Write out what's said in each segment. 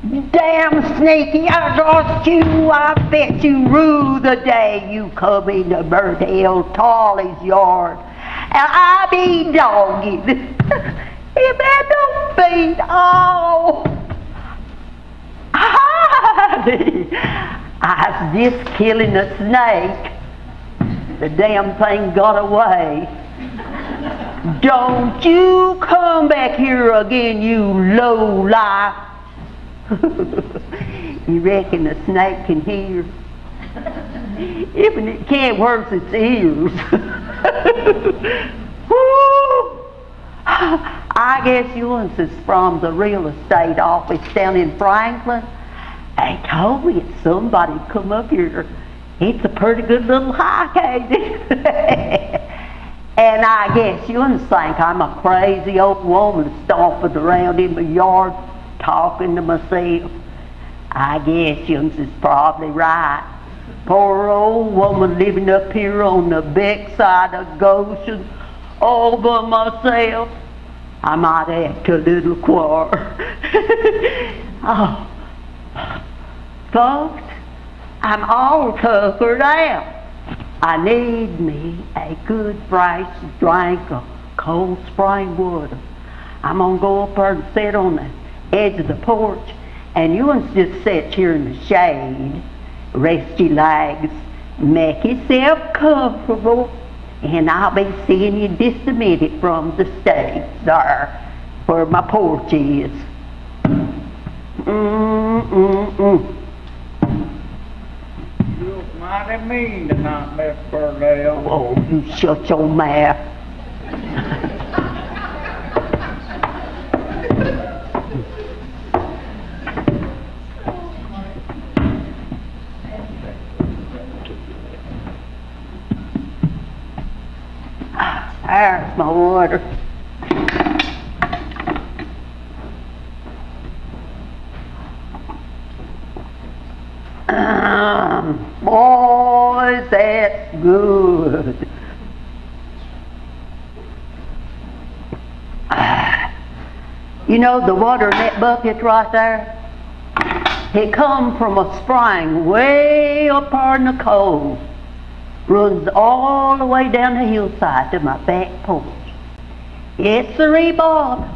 Damn sneaky, I lost you. I bet you rue the day you come into Birdell Tolly's yard. And I be dogged. If I don't beat all. I was just killing a snake. The damn thing got away. Don't you come back here again, you low life. You reckon the snake can hear? Even it can't work its ears. Woo! I guess yours is from the real estate office down in Franklin. They told me that somebody come up here. It's a pretty good little hike, ain't it? And I guess yours think I'm a crazy old woman stomping around in my yard talking to myself. I guess yours is probably right. Poor old woman living up here on the backside of Goshen all by myself. I might act a little choir. Oh, folks, I'm all tuckered out. I need me a good fresh drink of cold spring water. I'm gonna go up there and sit on the edge of the porch, and you just sit here in the shade, rest your legs, make yourself comfortable, and I'll be seeing you just a minute from the stage there, where my porch is. You look mighty mean tonight, Miss Birdell. Oh, you shut your mouth. There's my water. Boys, that's good. You know the water in that bucket right there? It come from a spring way up there in the cove. Runs all the way down the hillside to my back porch. Yes, sirree, Bob.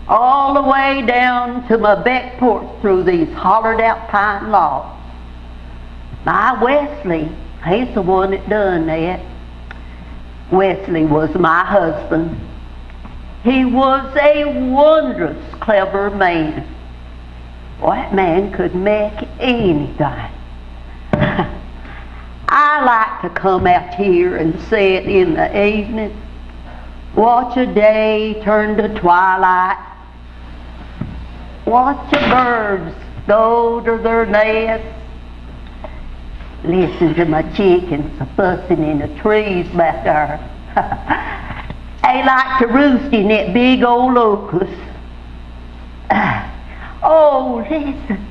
All the way down to my back porch through these hollered out pine logs. My Wesley, he's the one that done that. Wesley was my husband. He was a wondrous clever man. That man could make anything. I like to come out here and sit in the evening, watch a day turn to twilight, watch the birds go to their nests, listen to my chickens fussing in the trees back there. They like to roost in that big old locust. Oh, listen,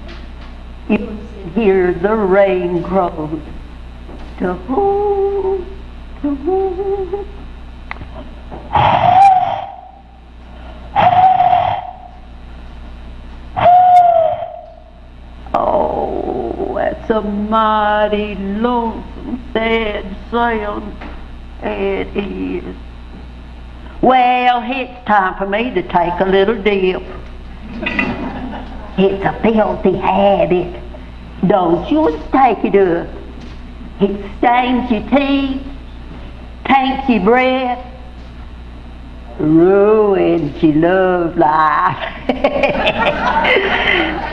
you can hear the rain crows. To-hoo, to-hoo. Oh, that's a mighty lonesome, sad sound. It is. Well, it's time for me to take a little dip. It's a filthy habit. Don't you take it up. It stains your teeth, taints your breath, ruins your love life.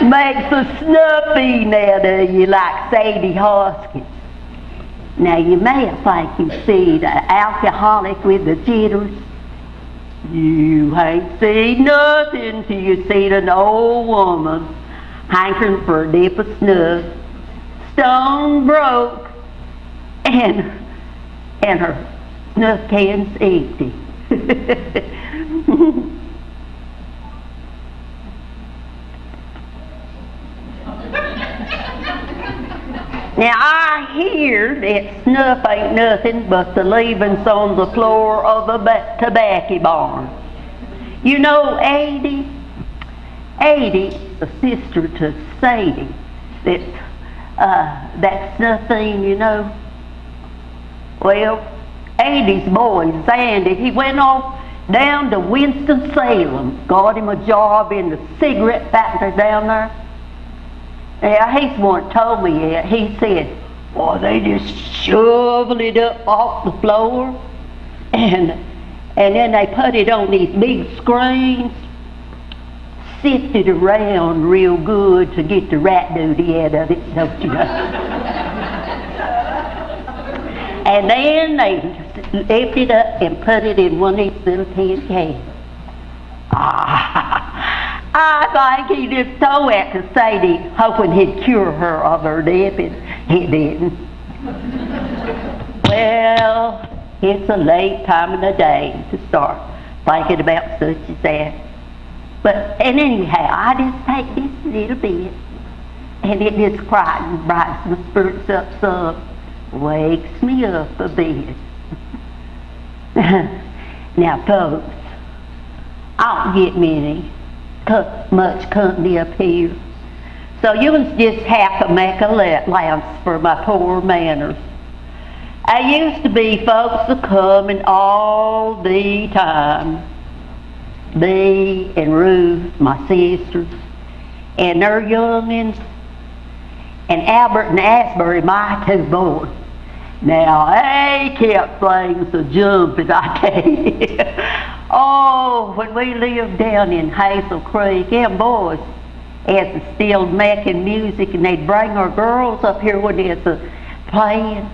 Makes a snuffing out of you like Sadie Hoskins. Now you may think you see the alcoholic with the jitters. You ain't seen nothing till you seen an old woman hankering for a dip of snuff, stone broke, and her snuff can's empty. Now I hear that snuff ain't nothing but the leavings on the floor of a tobacco barn. You know, 80 a sister to Sadie. That's nothing, you know. Well, Andy's boy, Sandy, he went off down to Winston-Salem, got him a job in the cigarette factory down there. Yeah, he's the one that told me yet. He said, boy, they just shovel it up off the floor, and then they put it on these big screens, sift it around real good to get the rat duty out of it, don't you know? And then they lift it up and put it in one of these little tin cans. I think he just told that to Sadie, hoping he'd cure her of her death, and he didn't. Well, it's a late time of the day to start thinking about such as that. But, and anyhow, I just take this little bit, and it just brightens my spirits up some, wakes me up a bit. Now, folks, I don't get much company up here, so you just have to make allowance for my poor manners. I used to be folks a-coming all the time. Me and Ruth, my sisters, and their youngins, and Albert and Asbury, my two boys. Now, they kept things a-jumping, I tell you. Oh, when we lived down in Hazel Creek, them boys had to still making music, and they'd bring our girls up here when they was playing.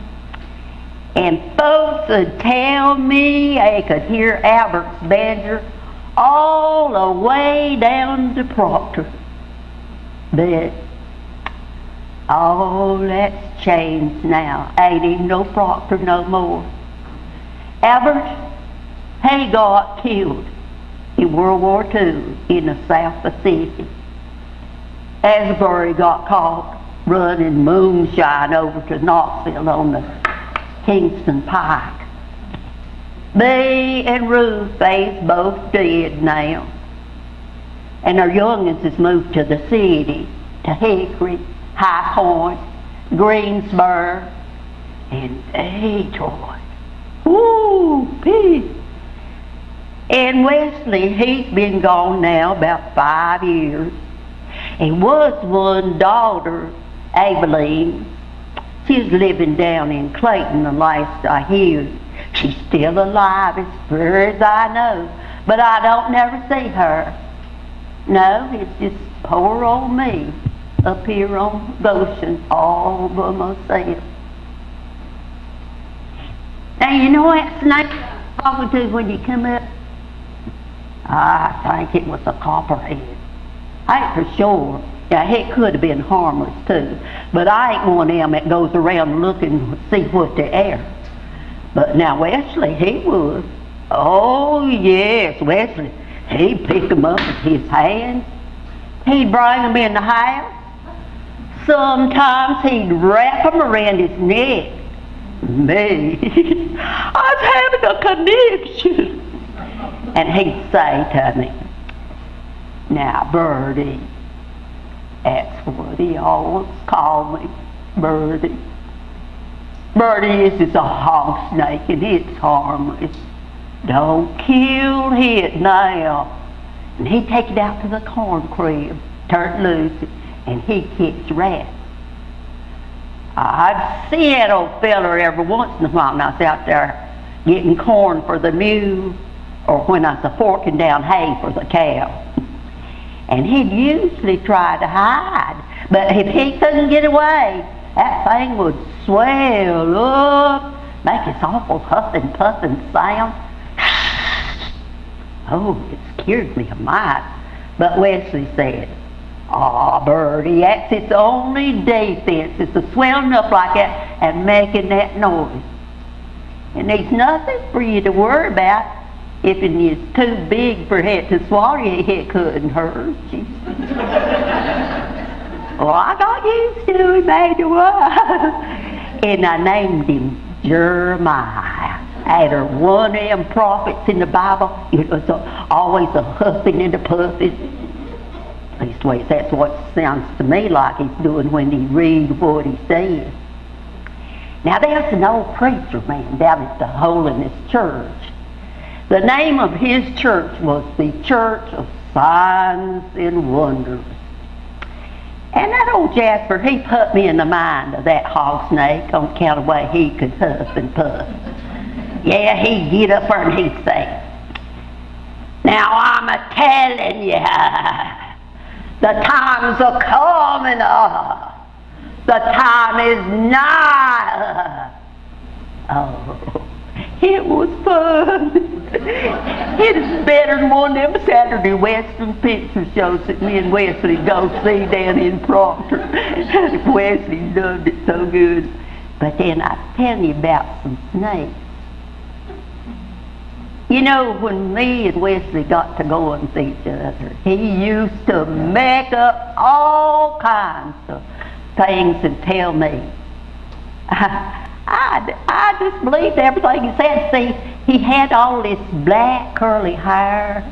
And folks would tell me they could hear Albert's banjo all the way down to Proctor. But all that's changed now. Ain't even no Proctor no more. Albert, he got killed in World War II in the South Pacific. Asbury got caught running moonshine over to Knoxville on the Kingston Pike. Me and Ruth, they's both dead now. And our youngins has moved to the city, to Hickory, High Point, Greensboro, and Detroit. Woo, peace. And Wesley, he's been gone now about 5 years. And was one daughter, Abilene. She's living down in Clayton, the last I hear. She's still alive as far as I know, but I don't never see her. No, it's just poor old me up here on Goshen all by myself. Now, you know that snake I was talking to when you come up? I think it was a copperhead. I ain't for sure. Yeah, it could have been harmless too, but I ain't one of them that goes around looking to see what they are. But now Wesley, he would. Oh yes, Wesley. He'd pick them up with his hands. He'd bring them in the house. Sometimes he'd wrap them around his neck. Me, I was having a connection. And he'd say to me, now Birdie, that's what he always called me, Birdie. Birdie, this is a hog snake and it's harmless. Don't kill it now. And he'd take it out to the corn crib, turn it loose, and he'd catch rats. I'd see that old feller every once in a while when I was out there getting corn for the mule, or when I was forking down hay for the cow. And he'd usually try to hide, but if he couldn't get away, that thing would swell up, make this awful huffing, puffing sound. Oh, it scared me a mite. But Wesley said, "Aw, Birdie, that's its only defense, is to swelling up like that and making that noise. And there's nothing for you to worry about. If it is too big for it to swallow, it couldn't hurt you." Well, I got used to it after a while. And I named him Jeremiah, after one of them prophets in the Bible. It was always a huffing and a puffing. At least Well, that's what it sounds to me like he's doing when he reads what he says. Now, there's an old preacher man down at the Holiness Church. The name of his church was the Church of Signs and Wonders. And that old Jasper, he put me in the mind of that hog snake on account of the way he could huff and puff. Yeah, he'd get up there and he'd say, "Now I'm a-telling ya, the time's a-coming up. The time is nigh." Oh, it was fun. It was better than one of them Saturday Western picture shows that me and Wesley go see down in Proctor. Wesley loved it so good. But then I tell you about some snakes. You know, when me and Wesley got to go with each other, he used to make up all kinds of things and tell me. I just believed everything he said. See, he had all this black curly hair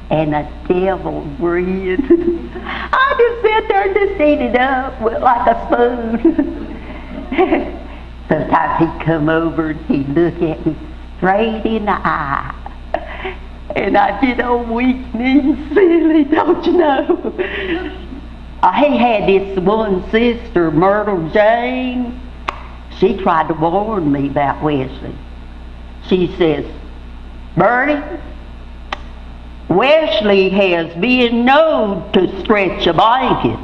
and a devil grin. I just sat there and just eat it up like a spoon. Sometimes he'd come over and he'd look at me straight in the eye. And I'd get all weak and silly, don't you know? He had this one sister, Myrtle Jane. She tried to warn me about Wesley. She says, "Bertie, Wesley has been known to stretch a blanket.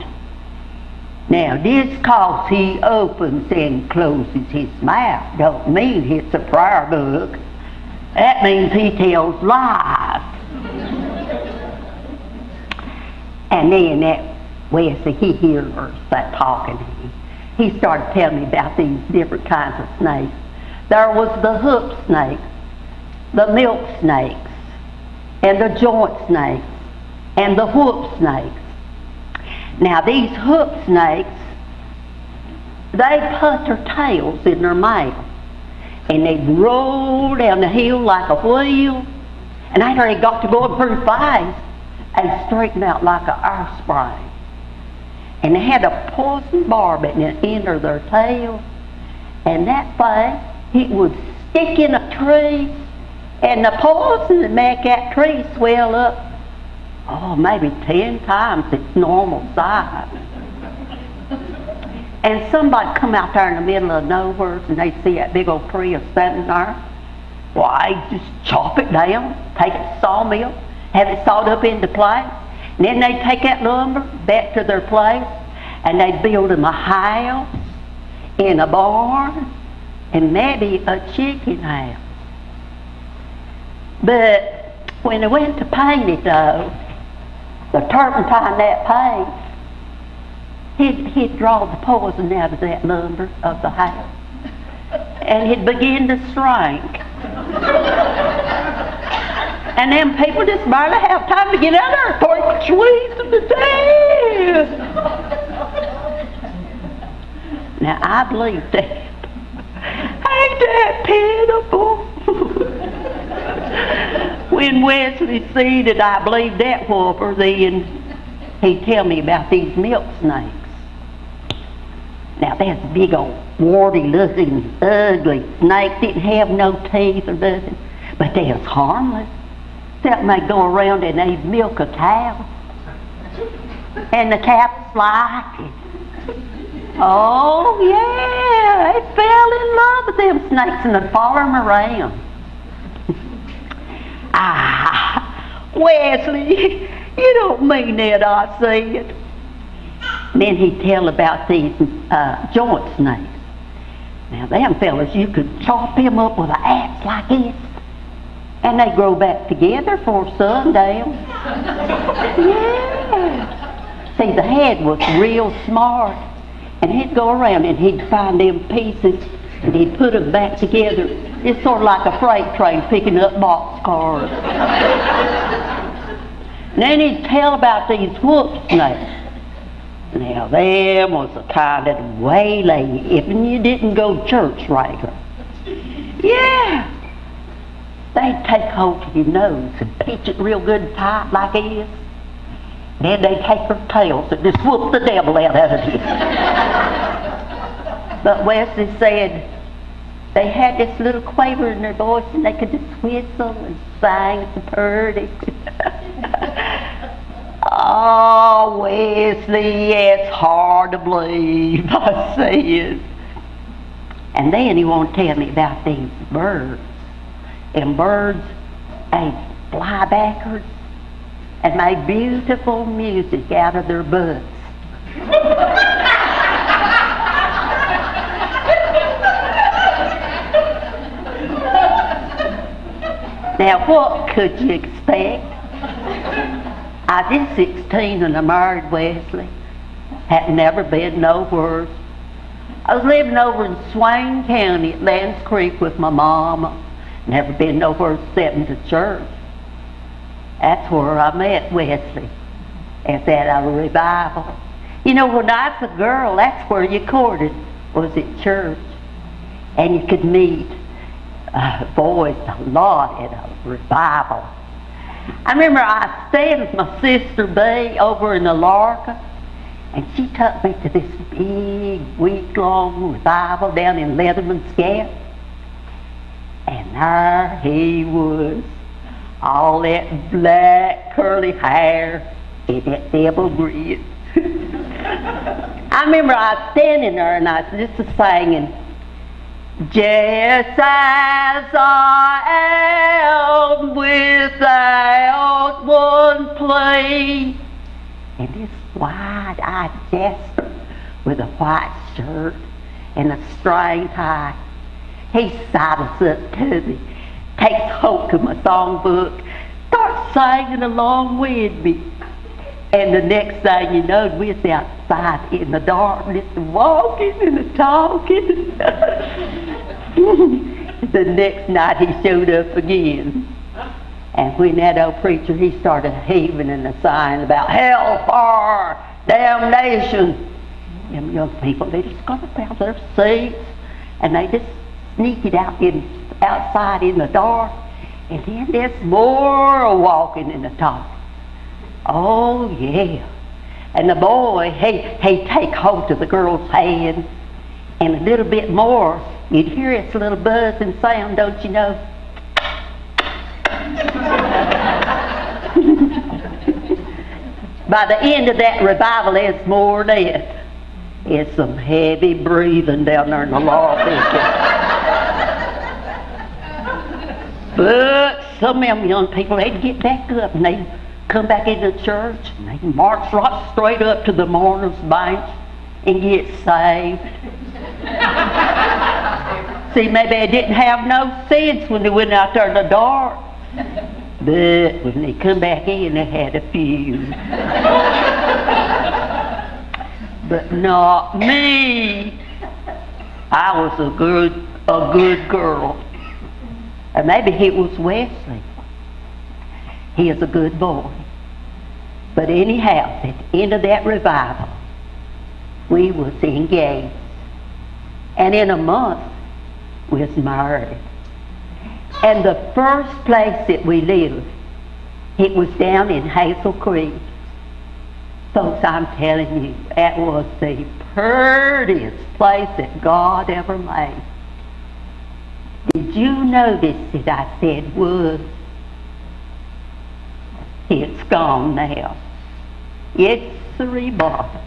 Now, just 'cause he opens and closes his mouth don't mean it's a prayer book. That means he tells lies." And then that Wesley, he heard her start talking to me. He started telling me about these different kinds of snakes. There was the hook snake, the milk snakes, and the joint snakes, and the whoop snakes. Now, these hook snakes, they put their tails in their mouth, and they'd roll down the hill like a wheel, and after they got to going pretty fast, they'd straighten out like an air spring. And they had a poison barb at the end of their tail, and that thing, it would stick in a tree, and the poison would make that tree swell up, oh, maybe 10 times its normal size. And somebody come out there in the middle of nowhere and they see that big old tree standing there. Why, just chop it down, take it to sawmill, have it sawed up into place, and then they'd take that lumber back to their place and they'd build them a house, in a barn, and maybe a chicken house. But when they went to paint it though, the turpentine that paint, he'd draw the poison out of that lumber of the house, and he'd begin to shrink. And them people just barely have time to get out there before he could squeeze them to death. Now, I believe that. Ain't that pitiful? When Wesley seen it, I believe that whopper, then he'd tell me about these milk snakes. Now, that's big old warty-looking, ugly snakes. Didn't have no teeth or nothing, but they was harmless. Except they'd go around and they'd milk a cow, and the cows liked it. Oh, yeah, they fell in love with them snakes and they'd follow them around. Ah, Wesley, you don't mean that, I said. Then he'd tell about these joint snakes. Now, them fellas, you could chop them up with an axe like this, and they grow back together for sundown. Yeah. See, the head was real smart, and he'd go around and he'd find them pieces and he'd put them back together. It's sort of like a freight train picking up boxcars. And then he'd tell about these whoop snakes. Now, them was the kind that would waylay you if you didn't go to church regular. Yeah. They'd take hold of your nose and pinch it real good and tight like this. Then they take her tails and just whoop the devil out of you. But Wesley said they had this little quaver in their voice and they could just whistle and sing so pretty. Oh, Wesley, it's hard to believe, I said. And then he wanted to tell me about these birds. And birds, they fly backwards and made beautiful music out of their butts. Now, what could you expect? I was 16 and I married Wesley. Had never been nowhere. I was living over in Swain County at Lands Creek with my mama. Never been nowhere except to church. That's where I met Wesley, at that revival. You know, when I was a girl, that's where you courted, was at church. And you could meet boys a lot at a revival. I remember I stayed with my sister Bea over in the Larka, and she took me to this big week-long revival down in Leatherman's Gap. And there he was, all that black curly hair and that devil grin. I remember I was standing there and I was just singing, just as I am without one plea. And this wide-eyed Jasper with a white shirt and a string tie, he sidles up to me, takes hold of my songbook, starts singing along with me. And the next thing you know, we was outside in the darkness, walking and talking. The next night he showed up again. And when that old preacher, he started heaving in the sign about hellfire, damnation. Them young people, they just got up out of their seats and they just sneaked it outside in the dark. And then there's more walking in the dark. Oh, yeah. And the boy, he'd take hold of the girl's hand, and a little bit more, you'd hear its little buzzing sound, don't you know? By the end of that revival, there's more than that. It's some heavy breathing down there in the lobby. But some of them young people, they'd get back up and they'd come back into church and they'd march right straight up to the mourner's bench and get saved. See, maybe they didn't have no sense when they went out there in the dark. But when they come back in, they had a few. But not me. I was a good girl. Or maybe it was Wesley. He is a good boy. But anyhow, at the end of that revival, we was engaged. And in a month, we was married. And the first place that we lived, it was down in Hazel Creek. Folks, I'm telling you, that was the prettiest place that God ever made. Did you notice that I said was? It's gone now. It's the rebar.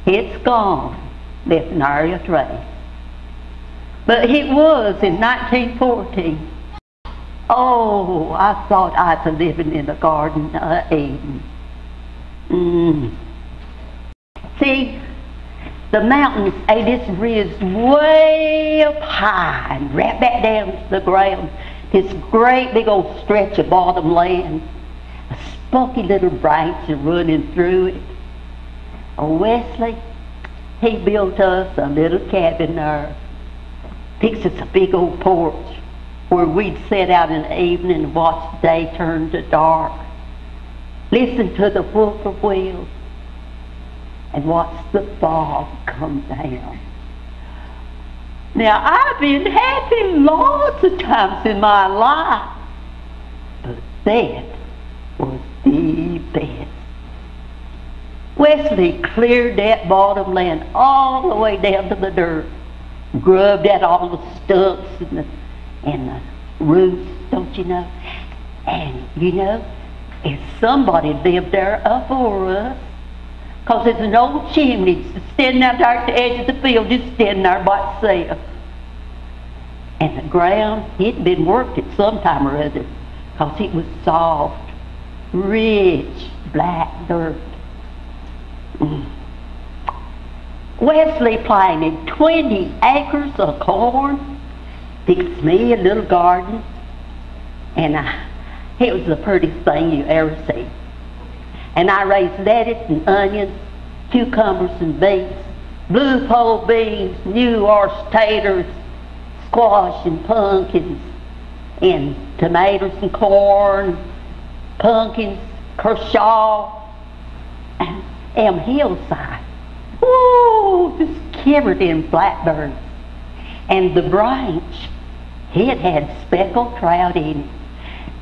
It's gone, left nary a trace. But it was in 1914. Oh, I thought I was living in the Garden of Eden. See, the mountains, they just riz way up high and right back down to the ground. This great big old stretch of bottom land. A spunky little branch running through it. Oh, Wesley, he built us a little cabin there. Fixed us a big old porch where we'd sit out in the evening and watch the day turn to dark. Listen to the whoop of wheels and watch the fog come down. Now, I've been happy lots of times in my life, but that was the best. Wesley cleared that bottom land all the way down to the dirt, grubbed out all the stumps and the roots, don't you know? And you know, if somebody lived there afore us, 'cause there's an old chimney standing out there at the edge of the field, just standing there by itself. And the ground, it'd been worked at some time or other, 'cause it was soft, rich, black dirt. Wesley planted 20 acres of corn, fixed me a little garden, and it was the prettiest thing you ever see. And I raised lettuce and onions, cucumbers and beets, blue pole beans, New York taters, squash and pumpkins, and tomatoes and corn, pumpkins, Kershaw, and hillside. Woo! Just covered in blackbirds. And the branch, it had speckled trout in it.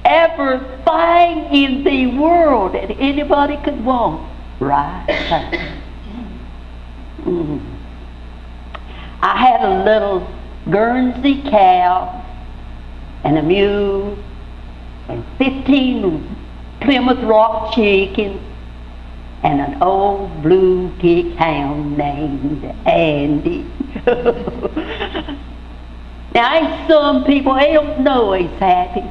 Everything in the world that anybody could want, right there. I had a little Guernsey cow and a mule and 15 Plymouth Rock chickens and an old blue tick hound named Andy. Now, ain't some people, they don't know he's happy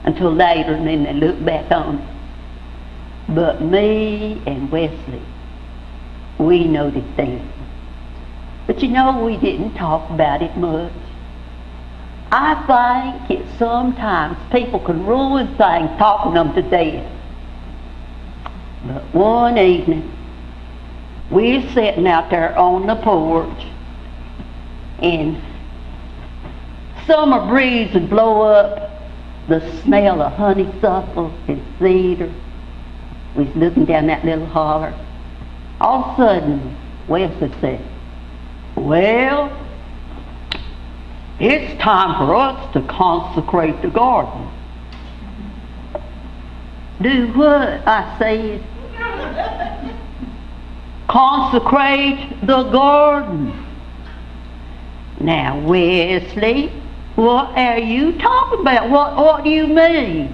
until later, and then they look back on it. But me and Wesley, we noticed then. But you know, we didn't talk about it much. I think that sometimes people can ruin things talking them to death. But one evening, we were sitting out there on the porch, and summer breeze would blow up the smell of honeysuckle and cedar. We was looking down that little holler. All of a sudden, Wesley said, "Well, it's time for us to consecrate the garden." "Do what?" I said. "Consecrate the garden." "Now, Wesley, what are you talking about? What do you mean?"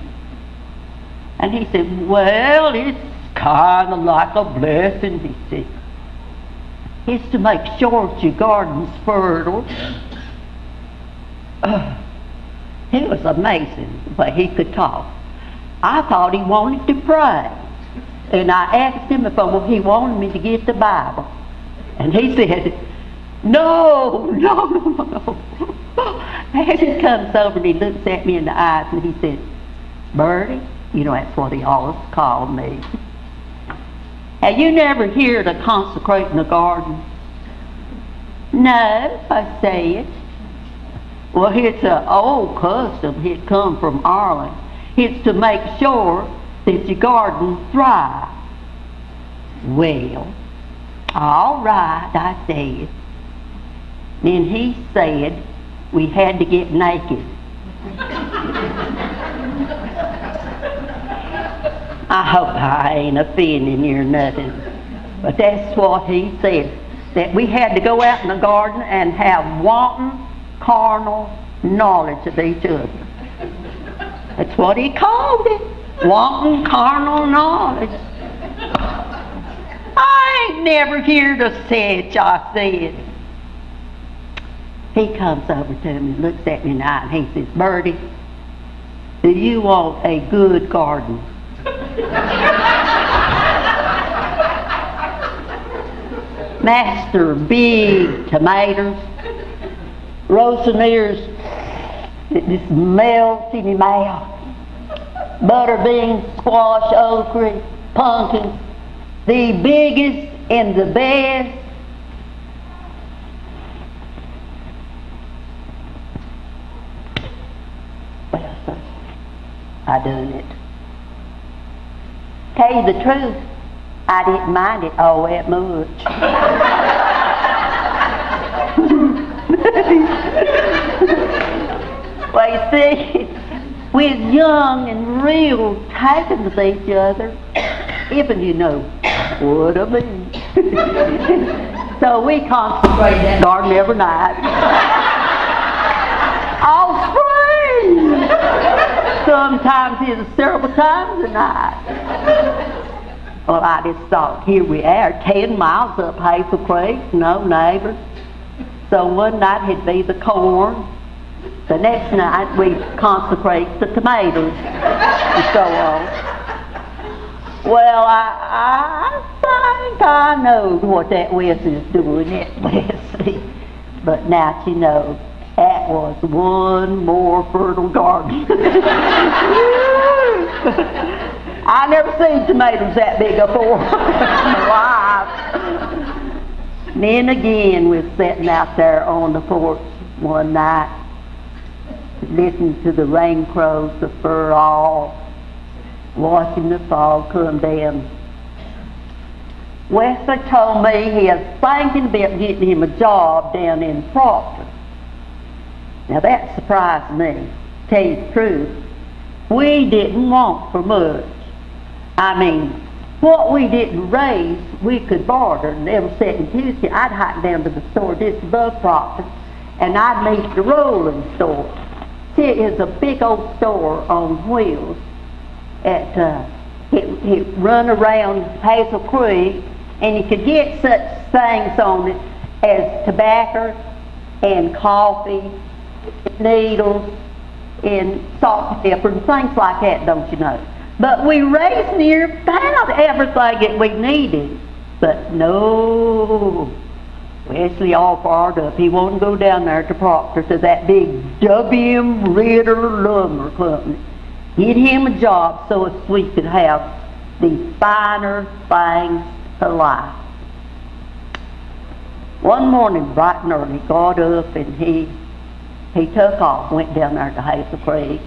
And he said, "Well, it's kind of like a blessing," he said. "It's to make sure that your garden's fertile." It was amazing the way he could talk. I thought he wanted to pray. And I asked him if he wanted me to get the Bible. And he said, no. And he comes over and he looks at me in the eyes and he said, "Birdie," you know that's what he always called me, "have you never heard of consecrating the garden?" "No," I said. "Well, it's an old custom. It come from Ireland. It's to make sure that your garden thrives." "Well, all right," I said. Then he said we had to get naked. I hope I ain't offending you or nothing, but that's what he said, that we had to go out in the garden and have wanton, carnal knowledge of each other. That's what he called it, wanton, carnal knowledge. "I ain't never heard of such," I said. He comes over to me and looks at me in the eye and he says, "Birdie, do you want a good garden?" Master big tomatoes, rosiners that just melt in your mouth, butter beans, squash, okra, pumpkins, the biggest and the best. Well, sir, I done it. Tell you the truth, I didn't mind it all that much. Well, you see, we was young and real taken with each other. Even you know what I mean. So we consecrate that garden every night. All spring. Sometimes it's several times a night. Well, I just thought, here we are, 10 miles up Hazel Creek, no neighbors. So one night it'd be the corn. The next night we consecrate the tomatoes and so on. Well, I think I know what that Wesley's doing at Wesley. But now you know, that was one more fertile garden. I never seen tomatoes that big before in my life. And then again, we're sitting out there on the porch one night, listening to the rain crows, the fur all, watching the fall come down. Wesley told me he was thinking about getting him a job down in Proctor. Now that surprised me, to tell you the truth. We didn't want for much. I mean, what we didn't raise, we could barter. And every second Tuesday, I'd hike down to the store just above Proctor, and I'd meet the rolling store. See, it was a big old store on wheels. It run around Hazel Creek, and you could get such things on it as tobacco and coffee, needles, and salt and pepper, and things like that, don't you know. But we raised near about everything that we needed. But no, Wesley all fired up. He wanted to go down there to Proctor, to that big W.M. Ritter Lumber Company. Get him a job so as we could have the finer things of life. One morning, bright and early, got up and he took off, went down there to Hazel Creek,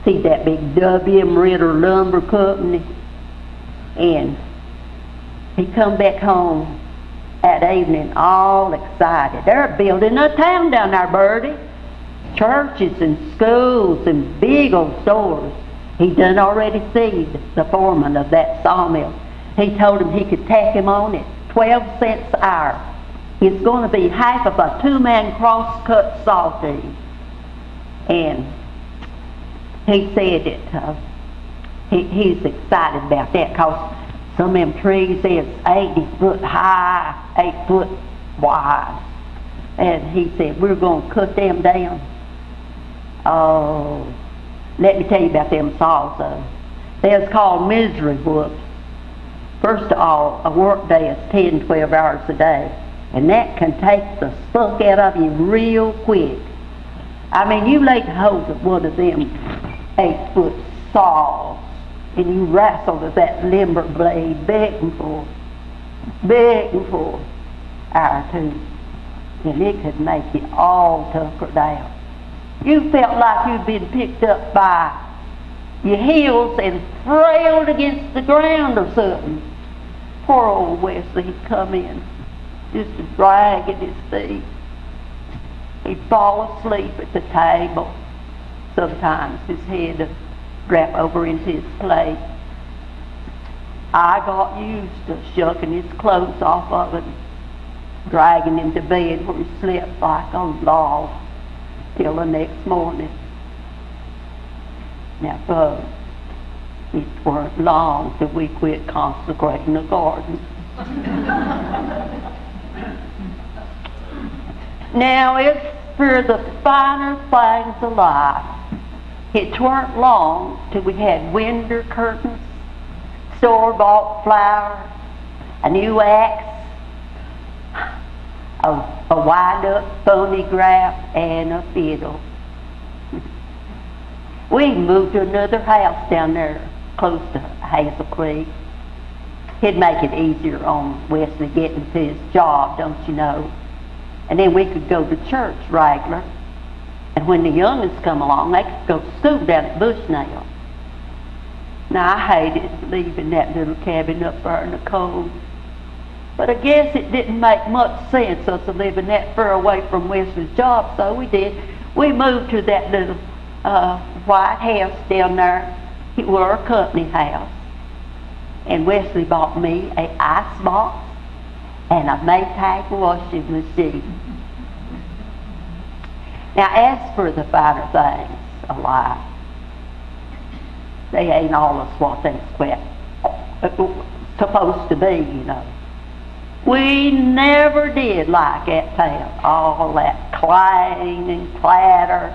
see that big W.M. Ritter Lumber Company, and he come back home that evening all excited. They're building a town down there, Birdie. Churches and schools and big old stores. He done already seen the foreman of that sawmill. He told him he could tack him on at 12 cents an hour. It's going to be half of a two-man cross-cut saw team. And he said that he's excited about that because some of them trees is 80 foot high, 8 foot wide. And he said, we're going to cut them down. Oh, let me tell you about them saws though. They're called misery whoops. First of all, a work day is 10, 12 hours a day. And that can take the spunk out of you real quick. I mean, you lay hold of one of them 8-foot saws and you wrestle with that limber blade begging for hour or two, and it could make you all tuckered down. You felt like you'd been picked up by your heels and trailed against the ground or something. Poor old Wesley, he'd come in just dragging his feet. He'd fall asleep at the table. Sometimes his head would drop over into his plate. I got used to shucking his clothes off of him, dragging him to bed where he slept like a log till the next morning. Now, folks, it weren't long till we quit consecrating the garden. Now, as for the finer things of life, it weren't long till we had window curtains, store-bought flour, a new axe, a wind-up phonograph, and a fiddle. We moved to another house down there close to Hazel Creek. It'd make it easier on Wesley getting to his job, don't you know? And then we could go to church regular. And when the youngins come along, they could go to school down at Bushnell. Now, I hated leaving that little cabin up there in the cold. But I guess it didn't make much sense us living that far away from Wesley's job, so we did. We moved to that little white house down there. It was our company house. And Wesley bought me an ice box and a Maytag washing machine. Now, as for the finer things of life, they ain't always what they're supposed to be, you know. We never did like that town, all that clang and clatter.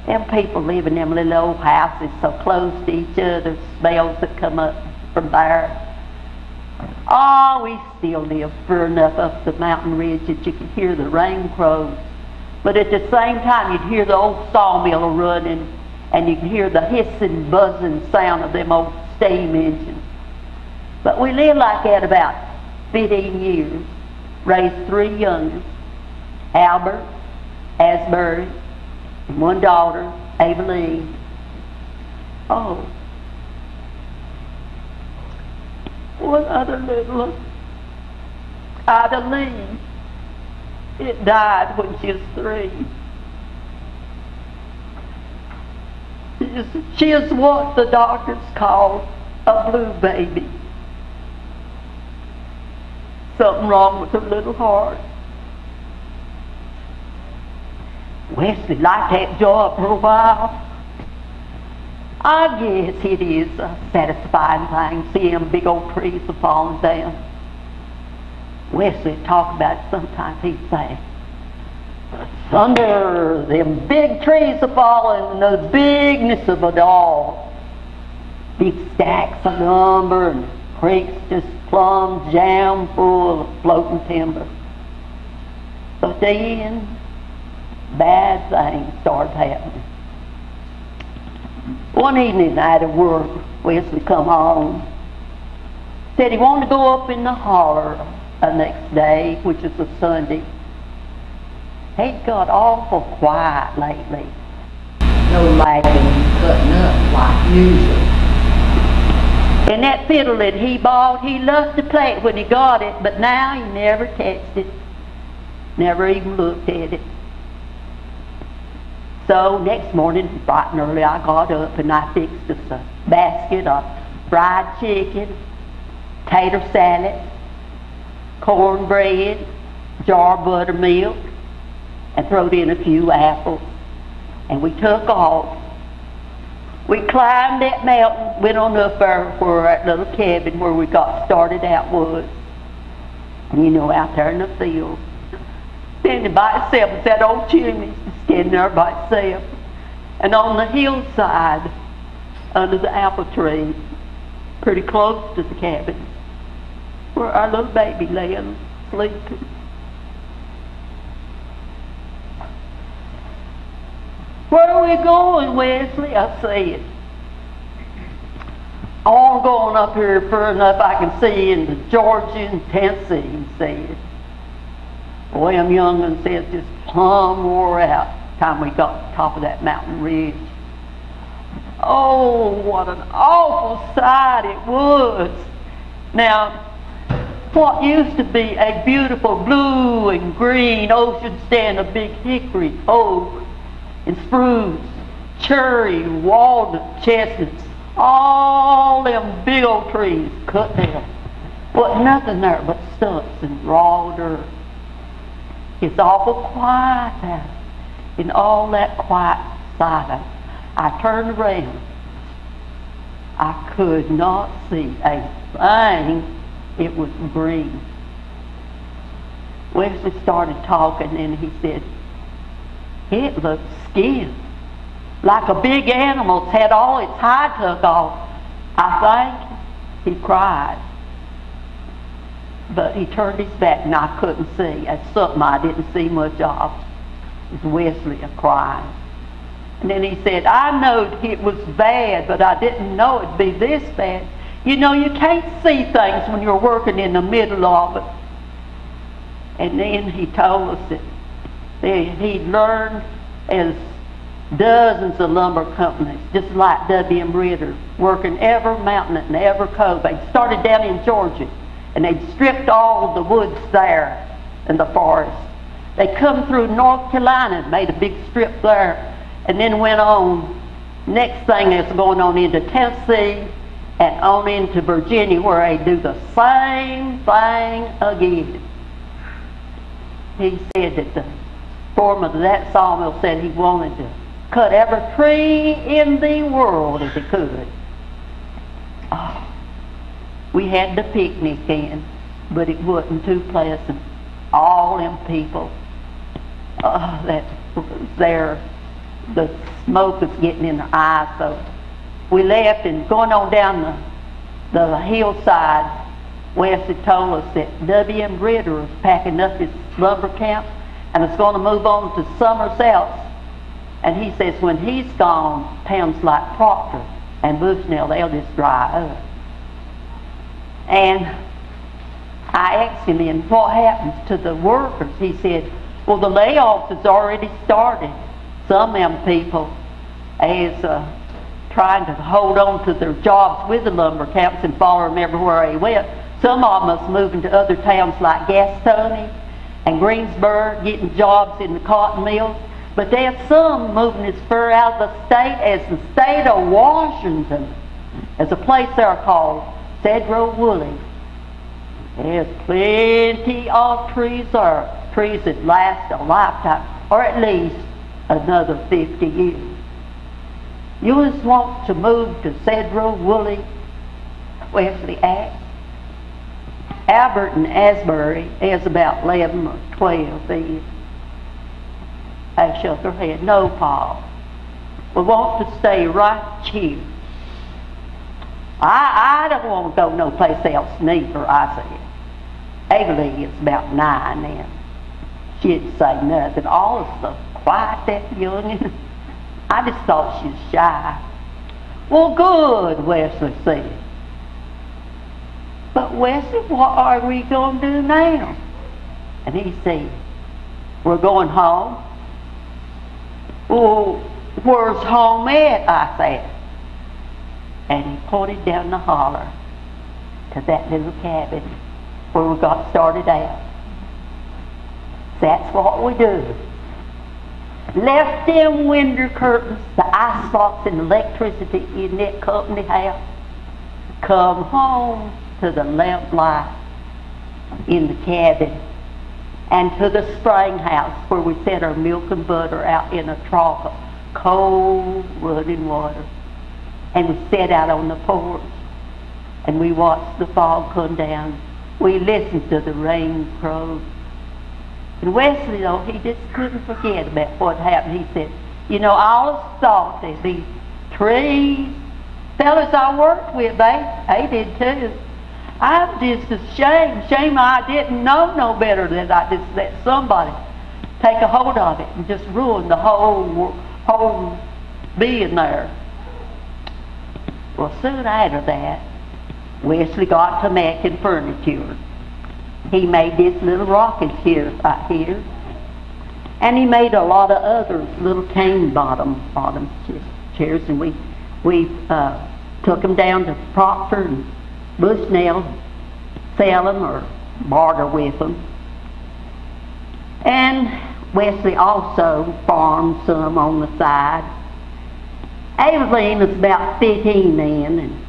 Them people live in them little old houses so close to each other, smells that come up from there. Oh, we still live far enough up the mountain ridge that you could hear the rain crows. But at the same time, you'd hear the old sawmill running, and you could hear the hissing, buzzing sound of them old steam engines. But we lived like that about 15 years, raised 3 youngest, Albert, Asbury, and 1 daughter, Aveline. Oh, one other little one, Adeline. It died when she was 3. She is what the doctors call a blue baby. Something wrong with her little heart. Wesley liked that job for a while. I guess it is a satisfying thing, seeing big old trees are falling down. Wesley talked about it sometimes. He'd say, thunder, them big trees are falling, and the bigness of it all. Big stacks of lumber and creeks just plumb jam full of floating timber. But then, bad things started happening. One evening night of work, Wesley come home. Said he wanted to go up in the holler the next day, which is a Sunday. He'd got awful quiet lately. No lagging, cutting up like usual. And that fiddle that he bought, he loved to play it when he got it, but now he never touched it. Never even looked at it. So next morning, bright and early, I got up and I fixed us a basket of fried chicken, tater salad, cornbread, jar of buttermilk, and throwed in a few apples. And we took off. We climbed that mountain, went on up there for that little cabin where we got started out woods. And you know, out there in the field, standing by itself with that old chimney, standing there by itself. And on the hillside, under the apple tree, pretty close to the cabin, where our little baby laying sleeping. Where are we going, Wesley? I said. I'm going up here far enough I can see into Georgia and Tennessee, he said. Boy, them young ones said just plumb wore out time we got to the top of that mountain ridge. Oh, what an awful sight it was. Now, what used to be a beautiful blue and green ocean stand of big hickory, oak, and spruce, cherry, walnut, chestnuts, all them big old trees cut down. Wasn't nothing there but stumps and raw dirt. It's awful quiet there. In all that quiet silence, I turned around. I could not see a thing. It was green. Wesley started talking and he said, it looked skinned, like a big animal's had all its hide took off. I think he cried. But he turned his back and I couldn't see. That's something I didn't see much of. It was Wesley crying. And then he said, I knowed it was bad, but I didn't know it'd be this bad. You know, you can't see things when you're working in the middle of it. And then he told us that he'd learned as dozens of lumber companies, just like W.M. Ritter, working every mountain and every cove. They started down in Georgia, and they'd stripped all the woods there in the forest. They come through North Carolina and made a big strip there, and then went on. Next thing that's going on into Tennessee, and on into Virginia where they do the same thing again. He said that the foreman of that sawmill said he wanted to cut every tree in the world if he could. Oh, we had the picnic in, but it wasn't too pleasant. All them people that was there, the smoke was getting in their eyes. So we left, and going on down the hillside, Wesley told us that W.M. Ritter was packing up his lumber camp and is going to move on to Summers Else. And he says when he's gone, towns like Proctor and Bushnell, they'll just dry up. And I asked him, and what happens to the workers? He said, well, the layoffs has already started. Some of them people is trying to hold on to their jobs with the lumber camps and follow them everywhere they went. Some of them is moving to other towns like Gastonia and Greensburg, getting jobs in the cotton mills. But there's some moving as far out of the state as the state of Washington. There's a place there called Cedro Woolley. There's plenty of trees there, trees that last a lifetime, or at least another 50 years. You just want to move to Cedro Woolley? Wesley asked. Albert and Asbury is about 11 or 12 these. They shook their head. No, Paul. We want to stay right here. I don't want to go no place else neither, I said. Ailey is about 9 then. She didn't say nothing. All of so quiet, that youngin'. I just thought she was shy. Well, good, Wesley said. But Wesley, what are we going to do now? And he said, we're going home. Well, where's home at? I said. And he pointed down the holler to that little cabin where we got started out. That's what we do. Left them window curtains, the ice box and electricity in that company house. Come home to the lamp light in the cabin and to the spring house where we set our milk and butter out in a trough of cold running water. And we sat out on the porch and we watched the fog come down. We listened to the rain crow. And Wesley, though, he just couldn't forget about what happened. He said, you know, I always thought there'd be trees. Fellas I worked with, they did too. I'm just ashamed. Shame I didn't know no better than I just let somebody take a hold of it and just ruin the whole being there. Well, soon after that, Wesley got to making furniture. He made this little rocking chair right here. And he made a lot of other little cane bottom chairs. And we took them down to Proctor and Bushnell, sell them or barter with them. And Wesley also farmed some on the side. Aileen was about 15 then, and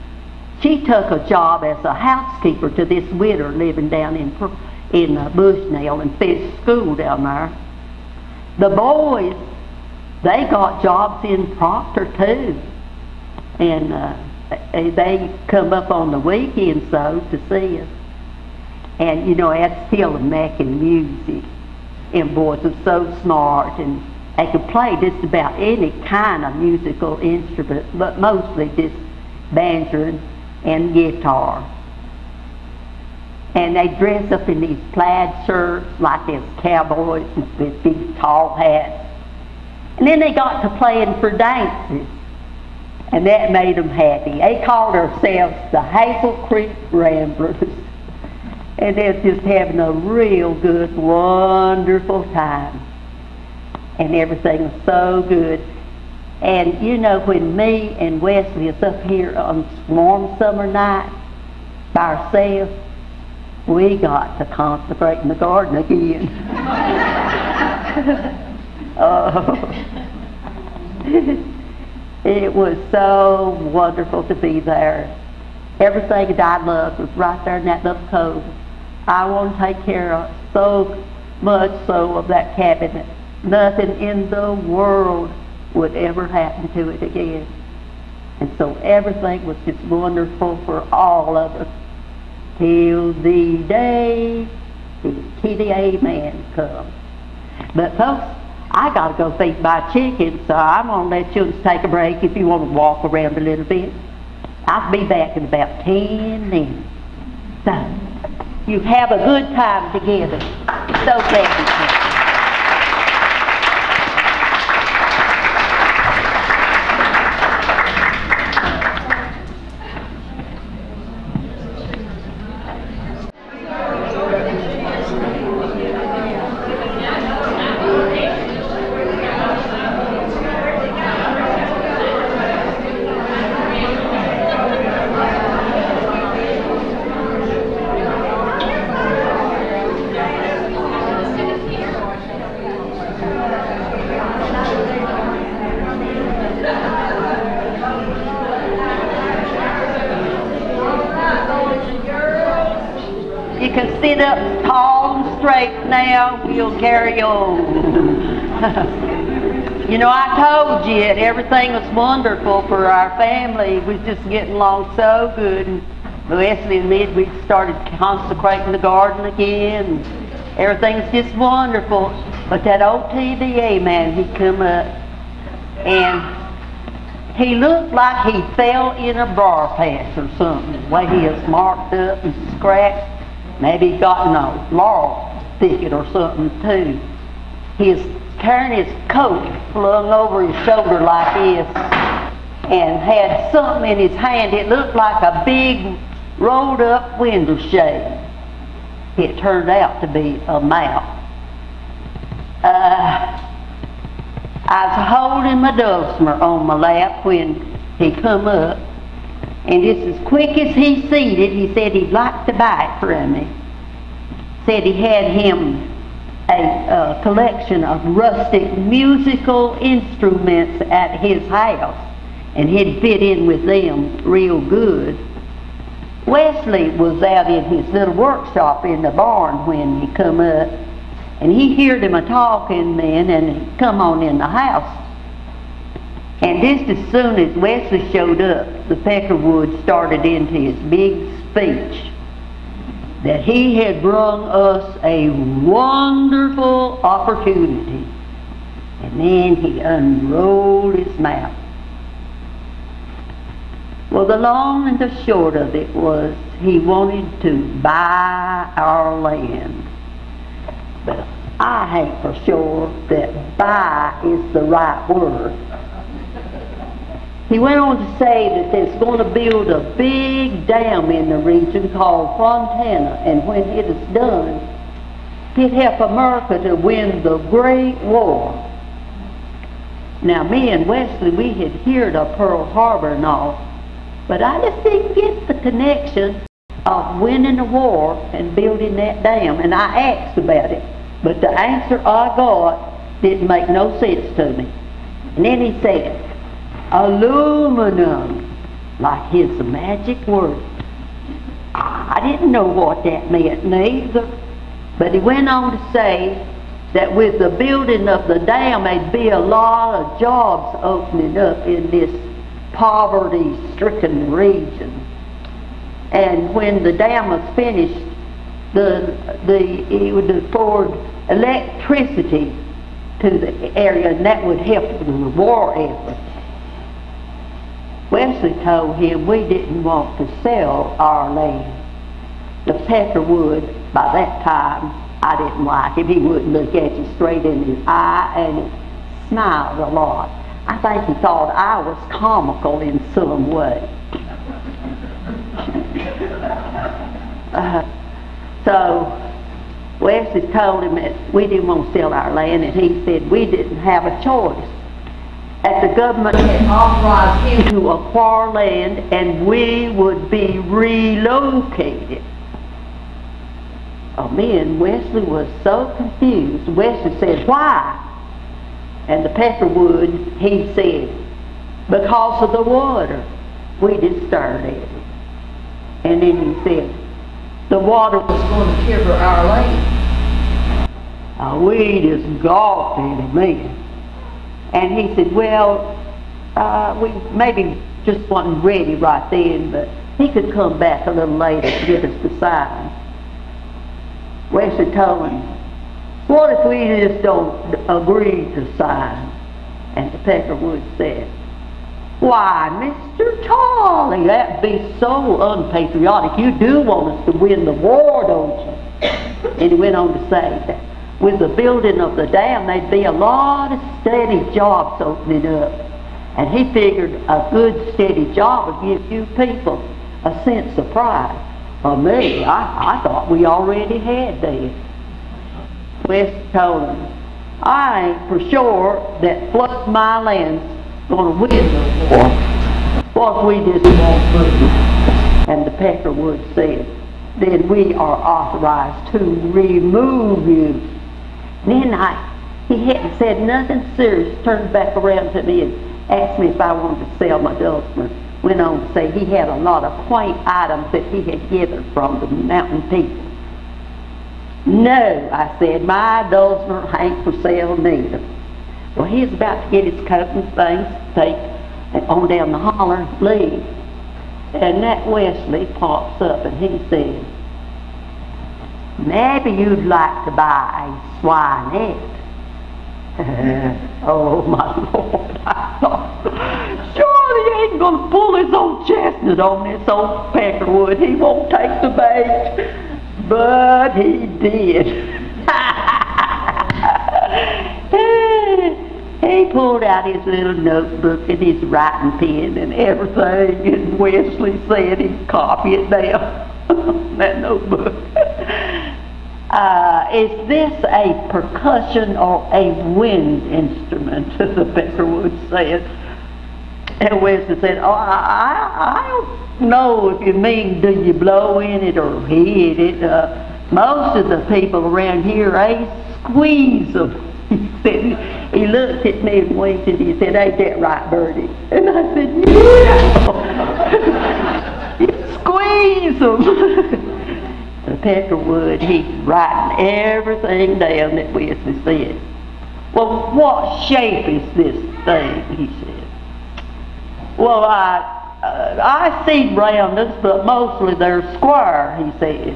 she took a job as a housekeeper to this widow living down in Bushnell and finished school down there. The boys, they got jobs in Proctor too, and they come up on the weekends though to see us. And you know, that's still making music, and boys are so smart, and they could play just about any kind of musical instrument, but mostly just banjo and guitar. And they dress up in these plaid shirts like as cowboys with big tall hats. And then they got to playing for dances, and that made them happy. They called themselves the Hazel Creek Ramblers. And they're just having a real good, wonderful time. And everything was so good. And you know, when me and Wesley is up here on warm summer nights by ourselves, we got to concentrate in the garden again. Oh, it was so wonderful to be there. Everything that I loved was right there in that little cove. I want to take care of so much so of that cabinet. Nothing in the world would ever happen to it again. And so everything was just wonderful for all of us till the day the TDA man comes. But folks, I got to go feed my chickens, so I'm going to let you take a break if you want to walk around a little bit. I'll be back in about 10 minutes. So, you have a good time together. So glad you came. Sit up tall and straight now, we'll carry on. You know, I told you everything was wonderful for our family. We was just getting along so good. And Wesley and me, we started consecrating the garden again. And everything's just wonderful. But that old TVA man, he come up and he looked like he fell in a briar patch or something. The way he was marked up and scratched. Maybe he got in a laurel thicket or something too. He was carrying his coat flung over his shoulder like this and had something in his hand. It looked like a big rolled up window shade. It turned out to be a mouth. I was holding my dulcimer on my lap when he come up. And just as quick as he seated, he said he'd like to buy it from me. Said he had him a collection of rustic musical instruments at his house, and he'd fit in with them real good. Wesley was out in his little workshop in the barn when he come up, and he heard him a-talking then, and he come on in the house. And just as soon as Wesley showed up, the Peckerwood started into his big speech that he had brung us a wonderful opportunity. And then he unrolled his mouth. Well, the long and the short of it was he wanted to buy our land. But I ain't for sure that buy is the right word. He went on to say that there's going to build a big dam in the region called Fontana, and when it is done, it'd help America to win the Great War. Now, me and Wesley, we had heard of Pearl Harbor and all, but I just didn't get the connection of winning the war and building that dam, and I asked about it, but the answer I got didn't make no sense to me. And then he said, aluminum, like his magic word. I didn't know what that meant neither, but he went on to say that with the building of the dam there'd be a lot of jobs opening up in this poverty-stricken region. And when the dam was finished, it would afford electricity to the area, and that would help with the war effort. Wesley told him we didn't want to sell our land. The Peckerwood, by that time, I didn't like him. He wouldn't look at you straight in the eye, and he smiled a lot. I think he thought I was comical in some way. So Wesley told him that we didn't want to sell our land, and he said we didn't have a choice. That the government had authorized him to acquire land and we would be relocated. Oh, me and Wesley was so confused. Wesley said, why? And the Peckerwood, he said, because of the water. We just stared at it. And then he said, the water was going to cover our land. We just gawked at him then. And he said, well, we maybe just wasn't ready right then, but he could come back a little later to give us the sign. Wesley told him, what if we just don't agree to sign? And the Peckerwood said, why, Mr. Charlie, that'd be so unpatriotic. You do want us to win the war, don't you? And he went on to say that with the building of the dam, there'd be a lot of steady jobs opening up. And he figured a good steady job would give you people a sense of pride. For me, I thought we already had that. West told him, I ain't for sure that flood my land's going to win the war. What if we just won't move? And the Peckerwood said, then we are authorized to remove you. Then he hadn't said nothing serious, turned back around to me and asked me if I wanted to sell my Dulcimer. Went on to say he had a lot of quaint items that he had gathered from the mountain people. No, I said, my Dulcimer ain't for sale neither. Well, he was about to get his coat and things, take on down the holler and leave. And that Wesley pops up and he said, maybe you'd like to buy a swinette. Oh, my Lord, I thought, surely he ain't going to pull his old chestnut on this old Peckerwood. He won't take the bait. But he did. He pulled out his little notebook and his writing pen and everything, and Wesley said he'd copy it down, that notebook. Is this a percussion or a wind instrument? The Peckerwood said. And Wesley said, oh, I don't know if you mean do you blow in it or hit it. Most of the people around here, they squeeze them. He said, he looked at me and winked and he said, ain't that right, Birdie? And I said, yeah. You squeeze them. The Peckerwood, he's writing everything down that Wesley said. Well, what shape is this thing, he said. Well, I see rounders, but mostly they're square, he said.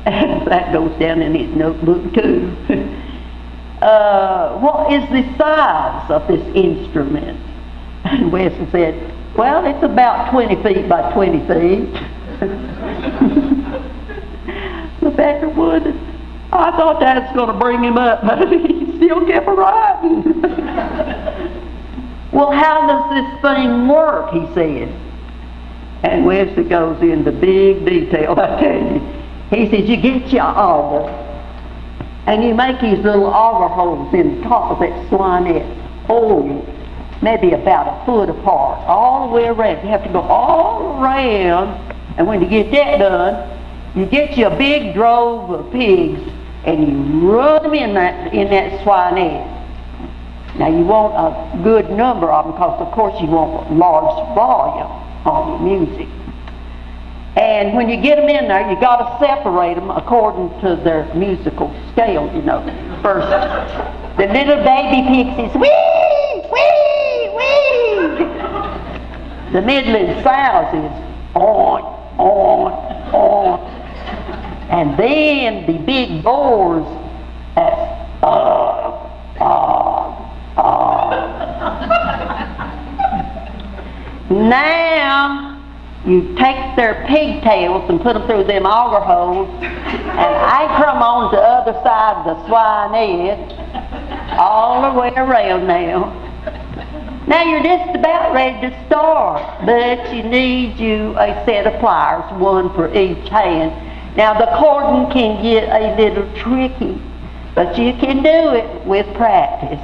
And that goes down in his notebook too. What is the size of this instrument? And Wesley said, well, it's about 20 feet by 20 feet. The Peckerwood, I thought that was going to bring him up, but he still kept writing. Well, how does this thing work, he said. And Wesley goes into big detail, I tell you. He says, you get your auger, and you make these little auger holes in the top of that swinette. Oh, maybe about a foot apart, all the way around. You have to go all around, and when you get that done, you get you a big drove of pigs, and you run them in that swinette. Now you want a good number of them because of course you want large volume on your music. And when you get them in there, you got to separate them according to their musical scale, you know. First, the little baby pixies, wee, wee, wee. The middling sounds is on, on, on. And then the big boars, that's Now you take their pigtails and put them through them auger holes and anchor them on the other side of the swinette all the way around now. Now you're just about ready to start, but you need you a set of pliers, one for each hand. Now the cording can get a little tricky, but you can do it with practice.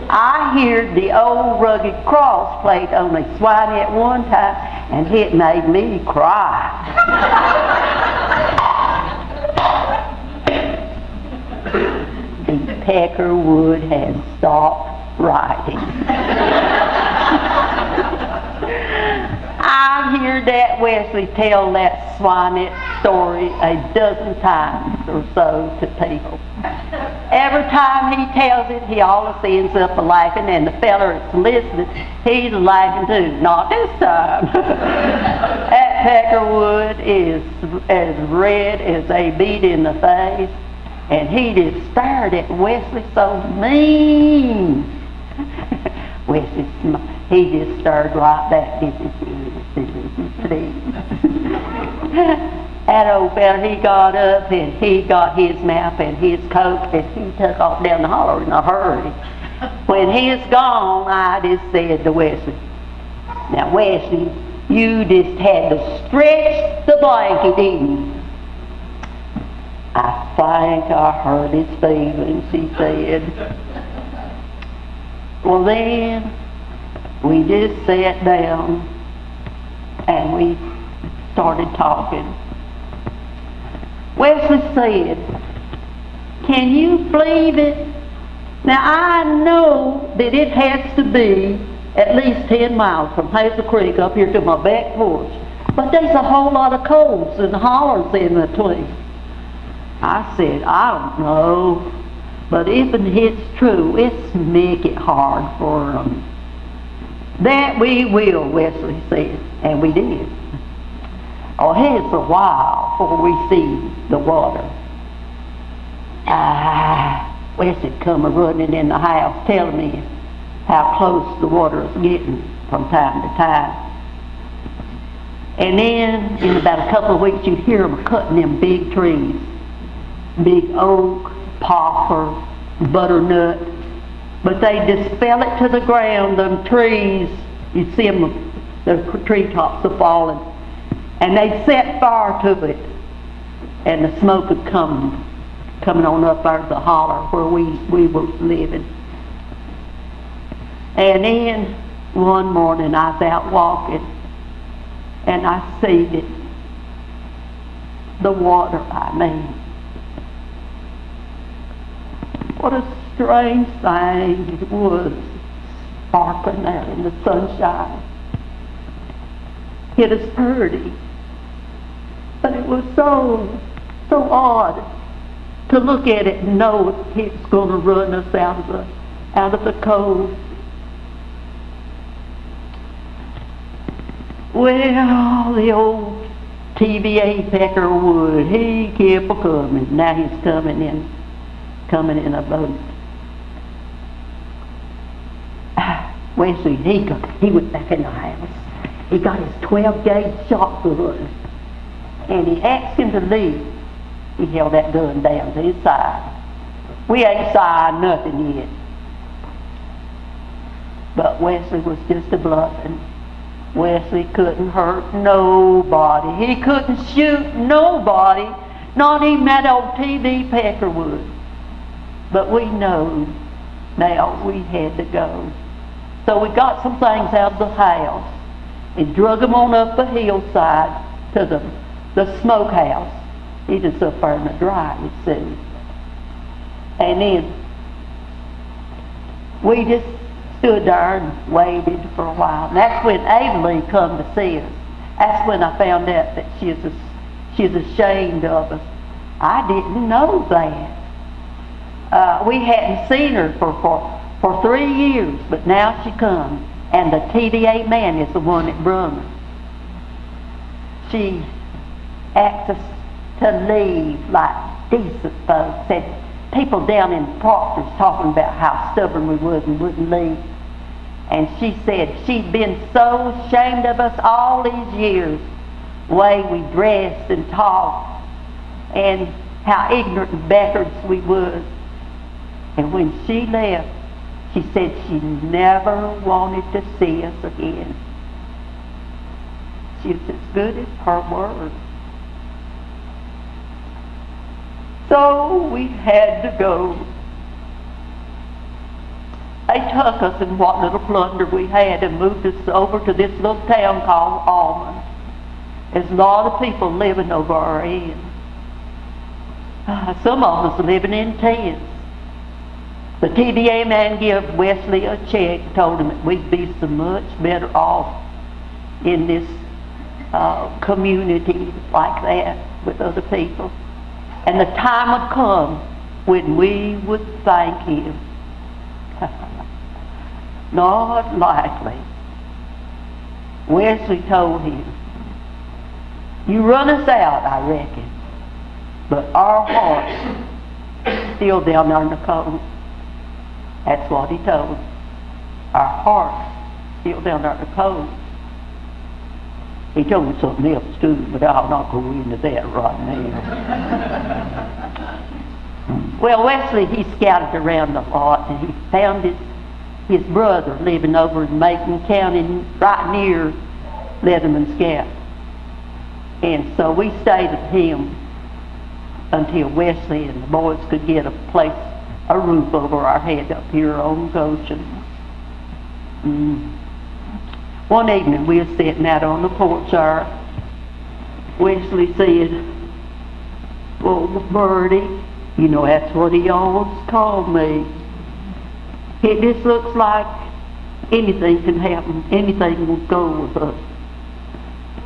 I heard the old rugged cross played on the swinette one time, and it made me cry. The Peckerwood has stopped writing. I I've heard that Wesley tell that Swinette story a dozen times or so to people. Every time he tells it, he always ends up laughing, and the fella that's listening, he's laughing too. Not this time. That peckerwood is as red as a beet in the face, and he just stared at Wesley so mean. Wesley, he just stared right back. That old fella, he got up and he got his map and his coat and he took off down the holler in a hurry. When he is gone, I just said to Wesley, now Wesley, you just had to stretch the blanket, didn't you? I think I hurt his feelings, he said. Well then, we just sat down and we started talking. Wesley said, can you believe it? Now I know that it has to be at least 10 miles from Hazel Creek up here to my back porch, but there's a whole lot of coves and hollers in between. I said, I don't know, but if it's true, it's make it hard for them. That we will, Wesley said, and we did. Oh, it's a while before we see the water. Wesley come running in the house telling me how close the water is getting from time to time. And then, in about a couple of weeks, you hear them cutting them big trees. Big oak, poplar, butternut. But they just fell it to the ground, them trees. You'd see them, the tree tops are falling. And they set fire to it. And the smoke would coming on up out of the holler where we were living. And then one morning I was out walking and I seen it. The water, I mean. What a strange thing it was, sparkling there in the sunshine. It is pretty, but it was so odd to look at it and know it's going to run us out of the cove. Well, the old TVA peckerwood, he kept a-coming. Now he's coming in a boat. Wesley, he went back in the house. He got his 12-gauge shotgun, and he asked him to leave. He held that gun down to his side. We ain't signed nothing yet. But Wesley was just a bluffing. Wesley couldn't hurt nobody. He couldn't shoot nobody, not even that old TV peckerwood. But we know now we had to go. So we got some things out of the house and drug them on up the hillside to the smokehouse. He just up there in the dry, you see. And then we just stood there and waited for a while. And that's when Aveline come to see us. That's when I found out that she's ashamed of us. I didn't know that. We hadn't seen her for 3 years, but now she comes, and the TVA man is the one that brung her. She asked us to leave like decent folks. Said people down in Proctor's talking about how stubborn we was and wouldn't leave. And she said she'd been so ashamed of us all these years, the way we dressed and talked, and how ignorant and backwards we was. And when she left, she said she never wanted to see us again. She was as good as her word. So we had to go. They took us and what little plunder we had and moved us over to this little town called Almond. There's a lot of people living over our end. Some of us living in tents. The TVA man gave Wesley a check, told him that we'd be so much better off in this community like that with other people. And the time would come when we would thank him. Not likely. Wesley told him, you run us out, I reckon, but our heart's still down there in the cold. That's what he told him. Our heart's still down there in the cold. He told me something else too, but I'll not go into that right now. Well, Wesley, he scouted around a lot, and he found his brother living over in Macon County, right near Leatherman's Gap. And so we stayed with him until Wesley and the boys could get a roof over our head up here on Goshen. One evening we were sitting out on the porch there. Wesley said, well, Birdie, you know that's what he always called me. It just looks like anything can happen, anything will go with us.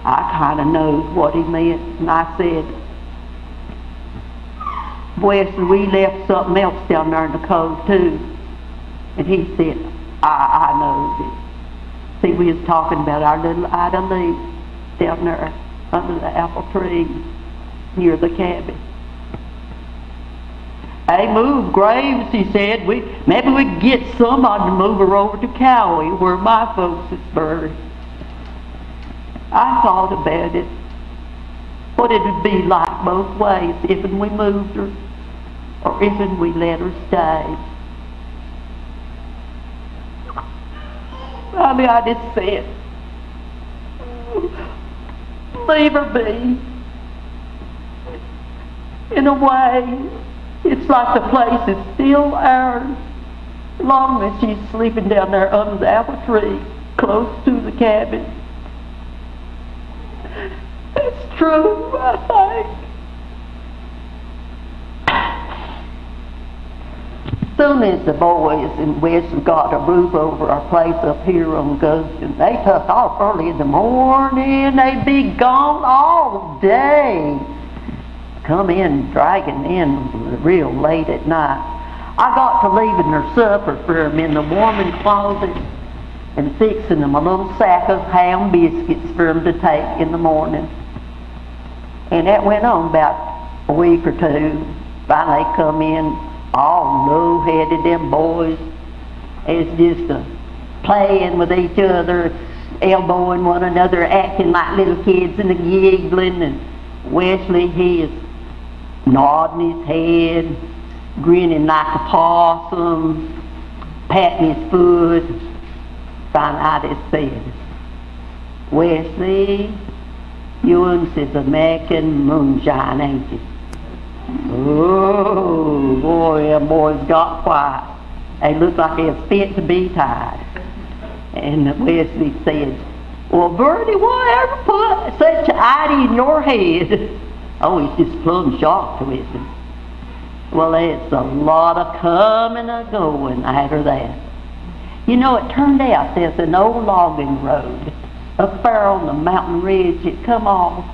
I kind of know what he meant, and I said, Wesley, we left something else down there in the cove too. And he said, I know it. See, we was talking about our little Ida Lee down there under the apple tree near the cabin. Hey, move graves, he said. Maybe we could get somebody to move her over to Cowie, where my folks is buried. I thought about it. What it would be like both ways, if we moved her or if we let her stay. I mean, I just said, leave her be. In a way, it's like the place is still ours, as long as she's sleeping down there under the apple tree, close to the cabin. It's true, I think. Soon as the boys and Wesley got a roof over our place up here on Goshen, they took off early in the morning. They'd be gone all day. Come in, dragging in real late at night. I got to leaving their supper for them in the warming closet and fixing them a little sack of ham biscuits for them to take in the morning. And that went on about a week or two. Finally they come in, all low-headed, them boys. It's just playing with each other, elbowing one another, acting like little kids and giggling. And Wesley, he is nodding his head, grinning like a possum, patting his foot. Finally I just said, Wesley, you is a making moonshine, ain't you? Oh, boy, them boys got quiet. They looked like they was fit to be tied. And Wesley said, well, Birdie, whatever put such an idea in your head? Oh, he's just plumb shocked with it. Well, it's a lot of coming and going after that. You know, it turned out there's an old logging road up there on the mountain ridge. It come off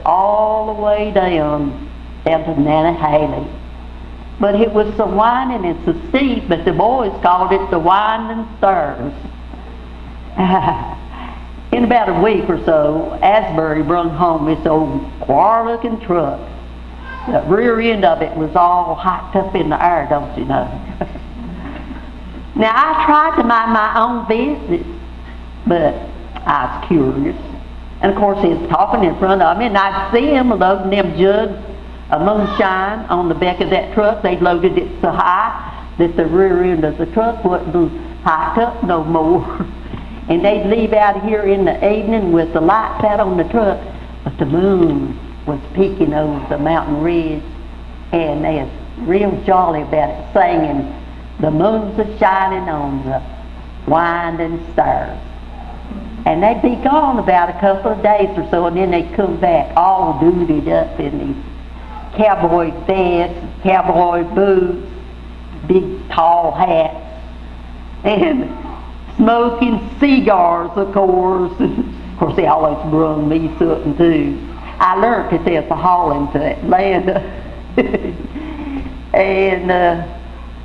all the way down to Nantahala. But it was so winding and so steep, but the boys called it the Winding Stairs. In about a week or so, Asbury brought home this old queer-looking truck. The rear end of it was all hiked up in the air, don't you know? Now, I tried to mind my own business, but I was curious. And of course, he was talking in front of me, and I see him loading them jugs of moonshine on the back of that truck. They loaded it so high that the rear end of the truck wasn't hiked up no more. And they'd leave out of here in the evening with the lights out on the truck, but the moon was peeking over the mountain ridge, and they was real jolly about it, singing, the moon's a-shining on the winding stairs. And they'd be gone about a couple of days or so, and then they'd come back all duded up in these cowboy vests, cowboy boots, big tall hats, and smoking cigars, of course, and course, they always brung me something too. I learned that there's a hauling to Atlanta. And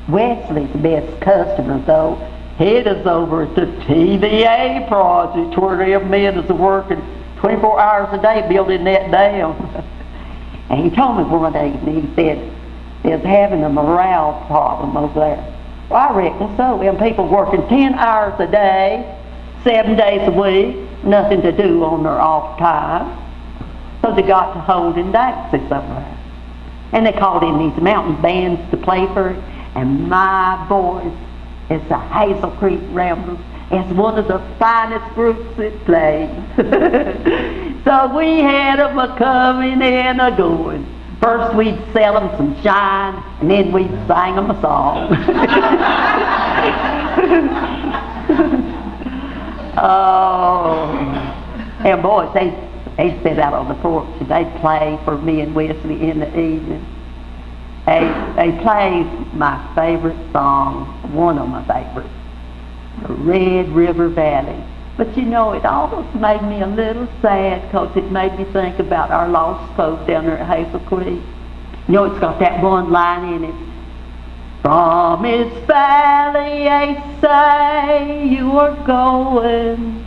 Wesley's the best customer, though. He'd us over at the TVA project where them men is working 24 hours a day building that dam. And he told me one day, he said, there's having a morale problem over there. Well, I reckon so. Them people working 10 hours a day, 7 days a week, nothing to do on their off time. So they got to holding dances somewhere. And they called in these mountain bands to play for it. And my boys, it's the Hazel Creek Ramblers. It's one of the finest groups that played. So we had them a-coming and a-going. First we'd sell them some shine, and then we'd sing them a song. Oh, and boys, they'd sit out on the porch and they'd play for me and Wesley in the evening. They played my favorite song, one of my favorites, the Red River Valley. But you know, it almost made me a little sad because it made me think about our lost folks down there at Hazel Creek. You know, it's got that one line in it. From its valley, they say you are going.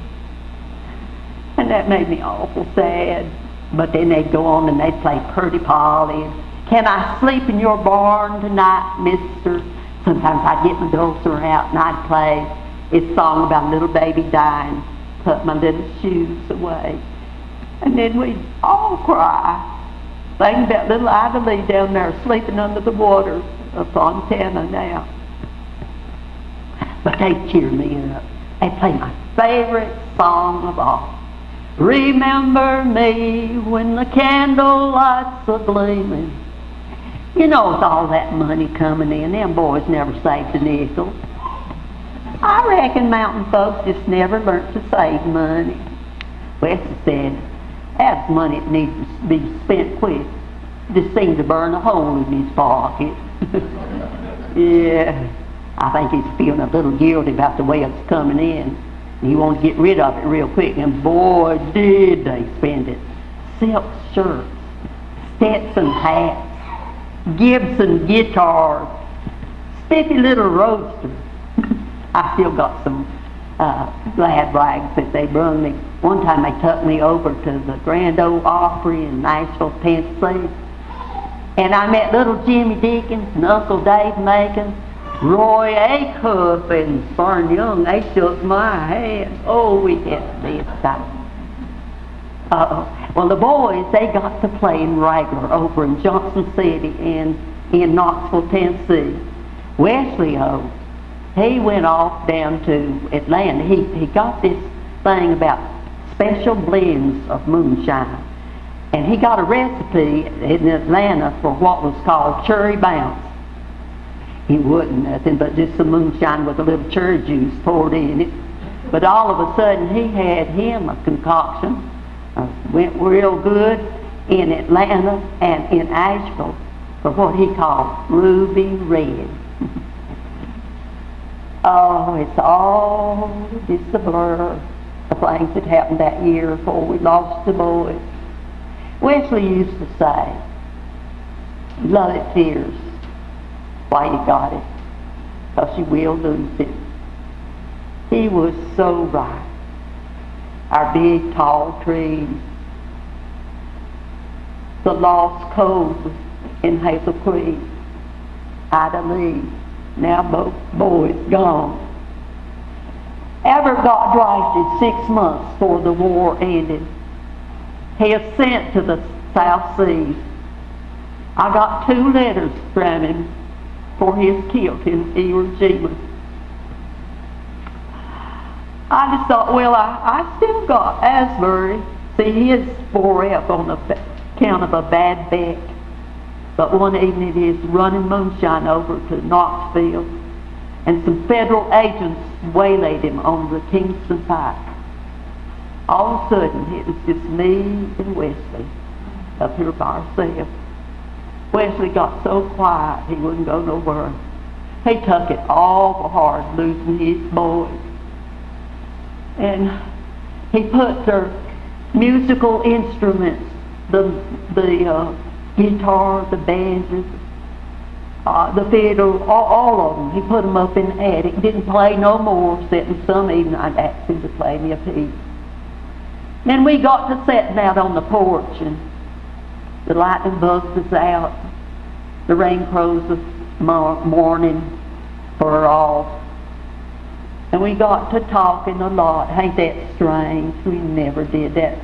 And that made me awful sad. But then they'd go on and they'd play Purdy Polly. Can I sleep in your barn tonight, mister? Sometimes I'd get my dulcimer out and I'd play this song about a little baby dying, put my little shoes away. And then we'd all cry, thinking about little Ida Lee down there sleeping under the water of Fontana now. But they'd cheer me up. They'd play my favorite song of all. Remember me when the candle lights are gleaming. You know, with all that money coming in, them boys never saved a nickel. I reckon mountain folks just never learned to save money. Wesley said, that's money that needs to be spent quick. Just seemed to burn a hole in his pocket. Yeah, I think he's feeling a little guilty about the way it's coming in. He wants to get rid of it real quick, and boy, did they spend it. Silk shirts, Stetson hats, Gibson guitars, spiffy little roadster. I still got some glad rags that they brung me. One time they took me over to the Grand Ole Opry in Nashville, Tennessee. And I met little Jimmy Dickens and Uncle Dave Macon, Roy Acuff and Farn Young. They shook my hand. Oh, we had the best time. Well, the boys, they got to play in regular over in Johnson City and in Knoxville, Tennessee. Wesley, he went off down to Atlanta. He got this thing about special blends of moonshine. And he got a recipe in Atlanta for what was called cherry bounce. It wasn't nothing but just some moonshine with a little cherry juice poured in it. But all of a sudden he had him a concoction. Went real good in Atlanta and in Asheville for what he called Ruby Red. Oh, it's all just a blur. The things that happened that year before we lost the boys. Wesley used to say, love it fierce. Why you got it? Because you will lose it. He was so right. Our big tall trees, the lost cove in Hazel Creek, Ida Lee, now both boys gone. Everett got drafted 6 months before the war ended. He was sent to the South Seas. I got 2 letters from him before he was killed in Iwo Jima. I just thought, well, I still got Asbury. See, his 4F on account of a bad back. But one evening he was running moonshine over to Knoxville, and some federal agents waylaid him on the Kingston Pike. All of a sudden, it was just me and Wesley up here by ourselves. Wesley got so quiet he wouldn't go nowhere. He took it awful hard losing his boys. And He put their musical instruments, the guitar, the banjos, the fiddle, all of them. He put them up in the attic. Didn't play no more, except some evening I'd ask him to play me a piece. Then we got to sitting out on the porch, and the lightning bugs was out. The rain crows was mourning for her off. And we got to talking a lot. Ain't that strange? We never did that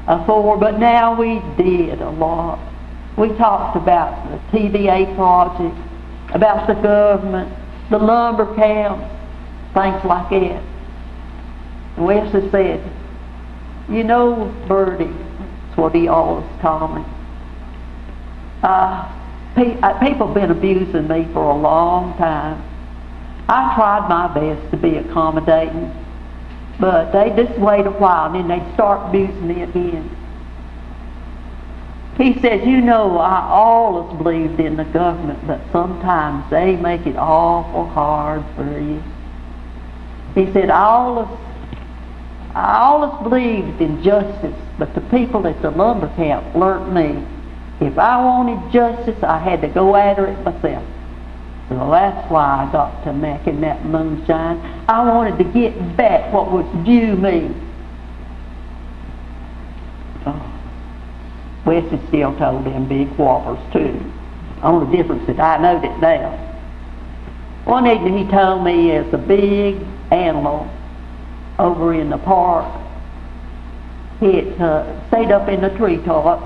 before, but now we did a lot. We talked about the TVA project, about the government, the lumber camps, things like that. And Wesley said, you know, Birdie, that's what he always told me. People have been abusing me for a long time. I tried my best to be accommodating, but they just wait a while and then they start abusing me again. He says, you know, I always believed in the government, but sometimes they make it awful hard for you. He said, I always believed in justice, but the people at the lumber camp learned me. If I wanted justice, I had to go after it myself. So that's why I got to making that moonshine. I wanted to get back what was due me. Oh. Wesley still told them big whoppers too. Only difference is I knowed it now. One evening he told me there's a big animal over in the park. It stayed up in the treetops,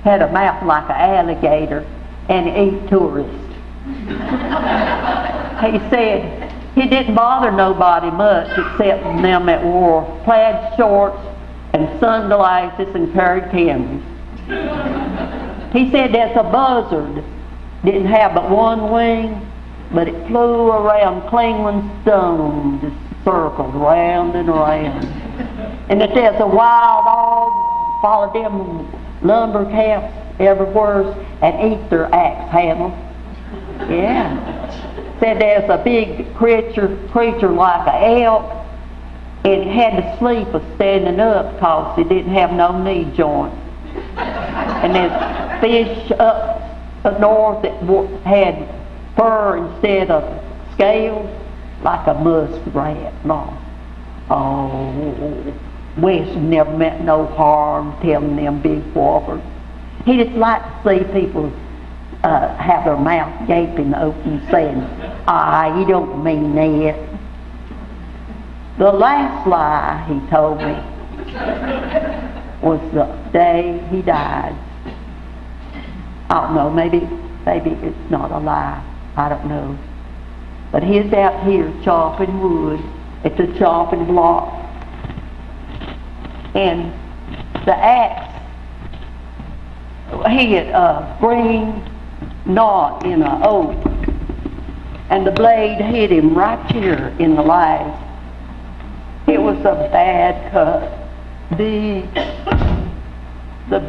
had a mouth like an alligator, and it ate tourists. He said he didn't bother nobody much except them that wore plaid shorts and sunglasses and carried cameras. He said there's a buzzard, didn't have but one wing, but it flew around Clingman Stone, just circled round and round. And that there's a wild dog, followed them lumber camps everywhere and eat their axe handles. Yeah. Said there's a big creature like an elk, and it had to sleep standing up because it didn't have no knee joints. And there's fish up north that had fur instead of scales, like a muskrat. No. Oh, Wes never meant no harm telling them big whoppers. He just liked to see people have their mouth gaping open, saying, you don't mean that. The last lie he told me was the day he died. I don't know, maybe it's not a lie. I don't know. But he's out here chopping wood at the chopping block. And the axe, he had a green knot in an oak, and the blade hit him right here in the leg. It was a bad cut. The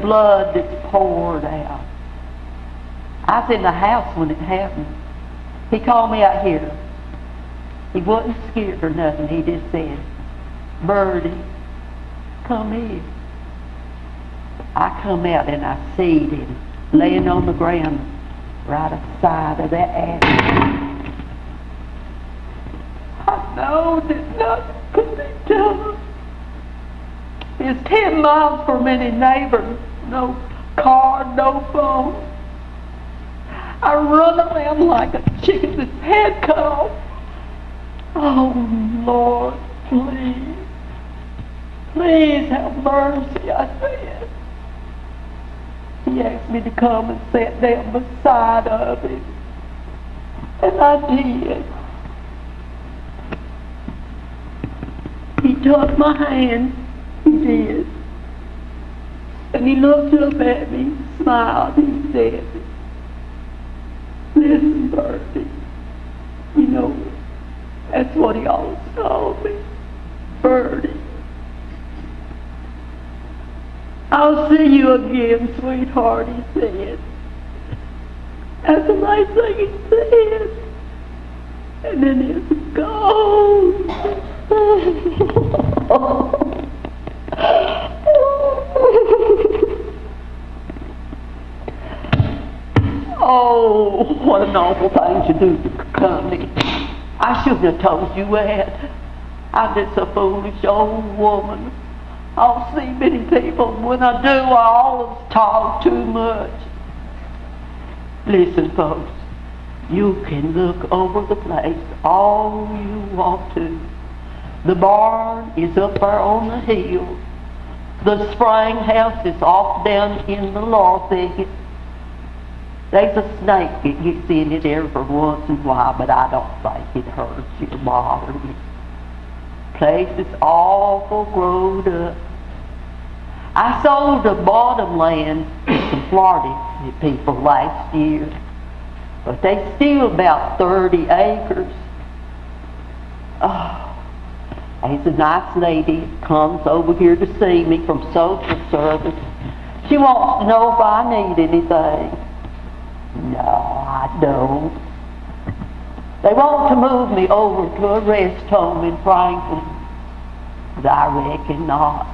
blood that's poured out. I was in the house when it happened. He called me out here. He wasn't scared or nothing. He just said, Birdie, come here. I come out and I seen him laying on the ground right aside of that axe. I know that nothing could be done. It's 10 miles from any neighbor, no car, no phone. I run around like a chicken that's head cut off. Oh, Lord, please. Please have mercy, I said. He asked me to come and sit down beside of him. And I did. He took my hand. He did. And he looked up at me, smiled, he said, listen, Birdie, you know, that's what he always called me, Birdie. I'll see you again, sweetheart, he said. That's the nice thing he said. And then he was gone. Oh, what an awful thing to do to the company. I shouldn't have told you that. I'm just a foolish old woman. I'll see many people. When I do, I always talk too much. Listen, folks, you can look over the place all you want to. The barn is up there on the hill. The spring house is off down in the law thicket. There's a snake that gets in it every once in a while, but I don't think it hurts you or bothers you. Place is awful growed up. I sold the bottom land to some Florida people last year, but they still about 30 acres. Oh, there's a nice lady comes over here to see me from social service. She wants to know if I need anything. No, I don't. They want to move me over to a rest home in Franklin, but I reckon not.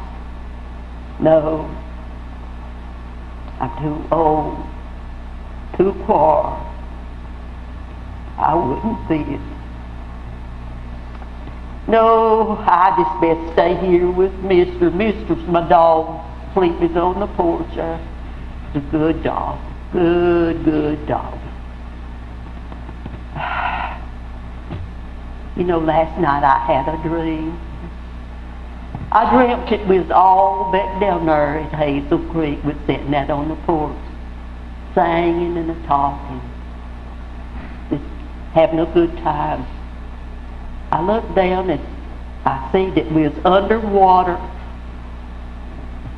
No, I'm too old, too poor. I wouldn't fit. No, I just best stay here with Mister. Mister's my dog. Sleeping on the porch there. He's a good dog. Good dog. You know, last night I had a dream. I dreamt it was all back down there at Hazel Creek. We're sitting out on the porch, singing and talking, just having a good time. I looked down and I see that we was underwater.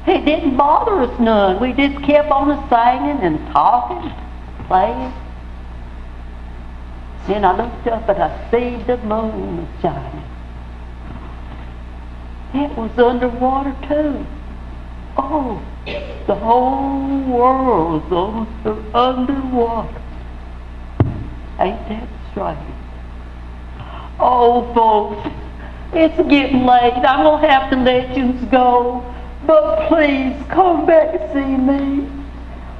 It didn't bother us none. We just kept on singing and talking, playing. Then I looked up and I see the moon shining. It was underwater too. Oh, the whole world was underwater. Ain't that strange? Oh, folks, it's getting late. I'm going to have to let you go. But please come back and see me.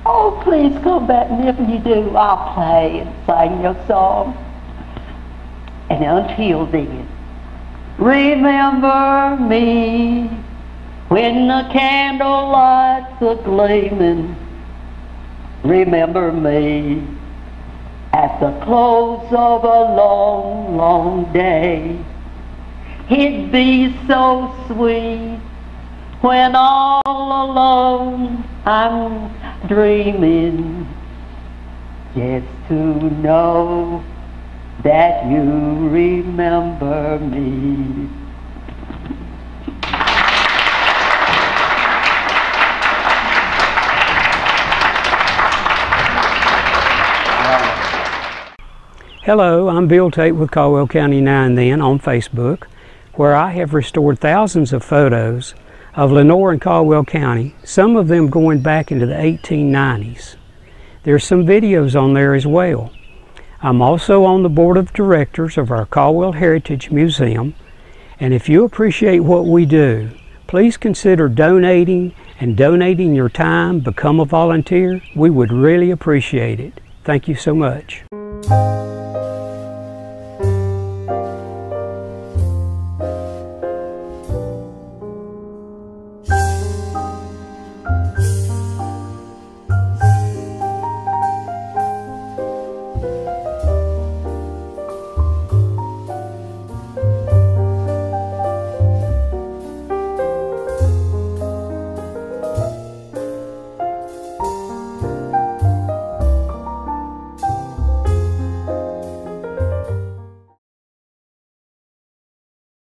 Oh, please come back, and if you do, I'll play and sing your song. And until then, remember me when the candle lights are gleaming. Remember me at the close of a long, long day. It'd be so sweet when all alone I'm dreaming, just to know that you remember me. Hello, I'm Bill Tate with Caldwell County Now and Then on Facebook, where I have restored thousands of photos of Lenoir and Caldwell County, some of them going back into the 1890s. There's some videos on there as well. I'm also on the board of directors of our Caldwell Heritage Museum, and if you appreciate what we do, please consider donating your time, become a volunteer. We would really appreciate it. Thank you so much.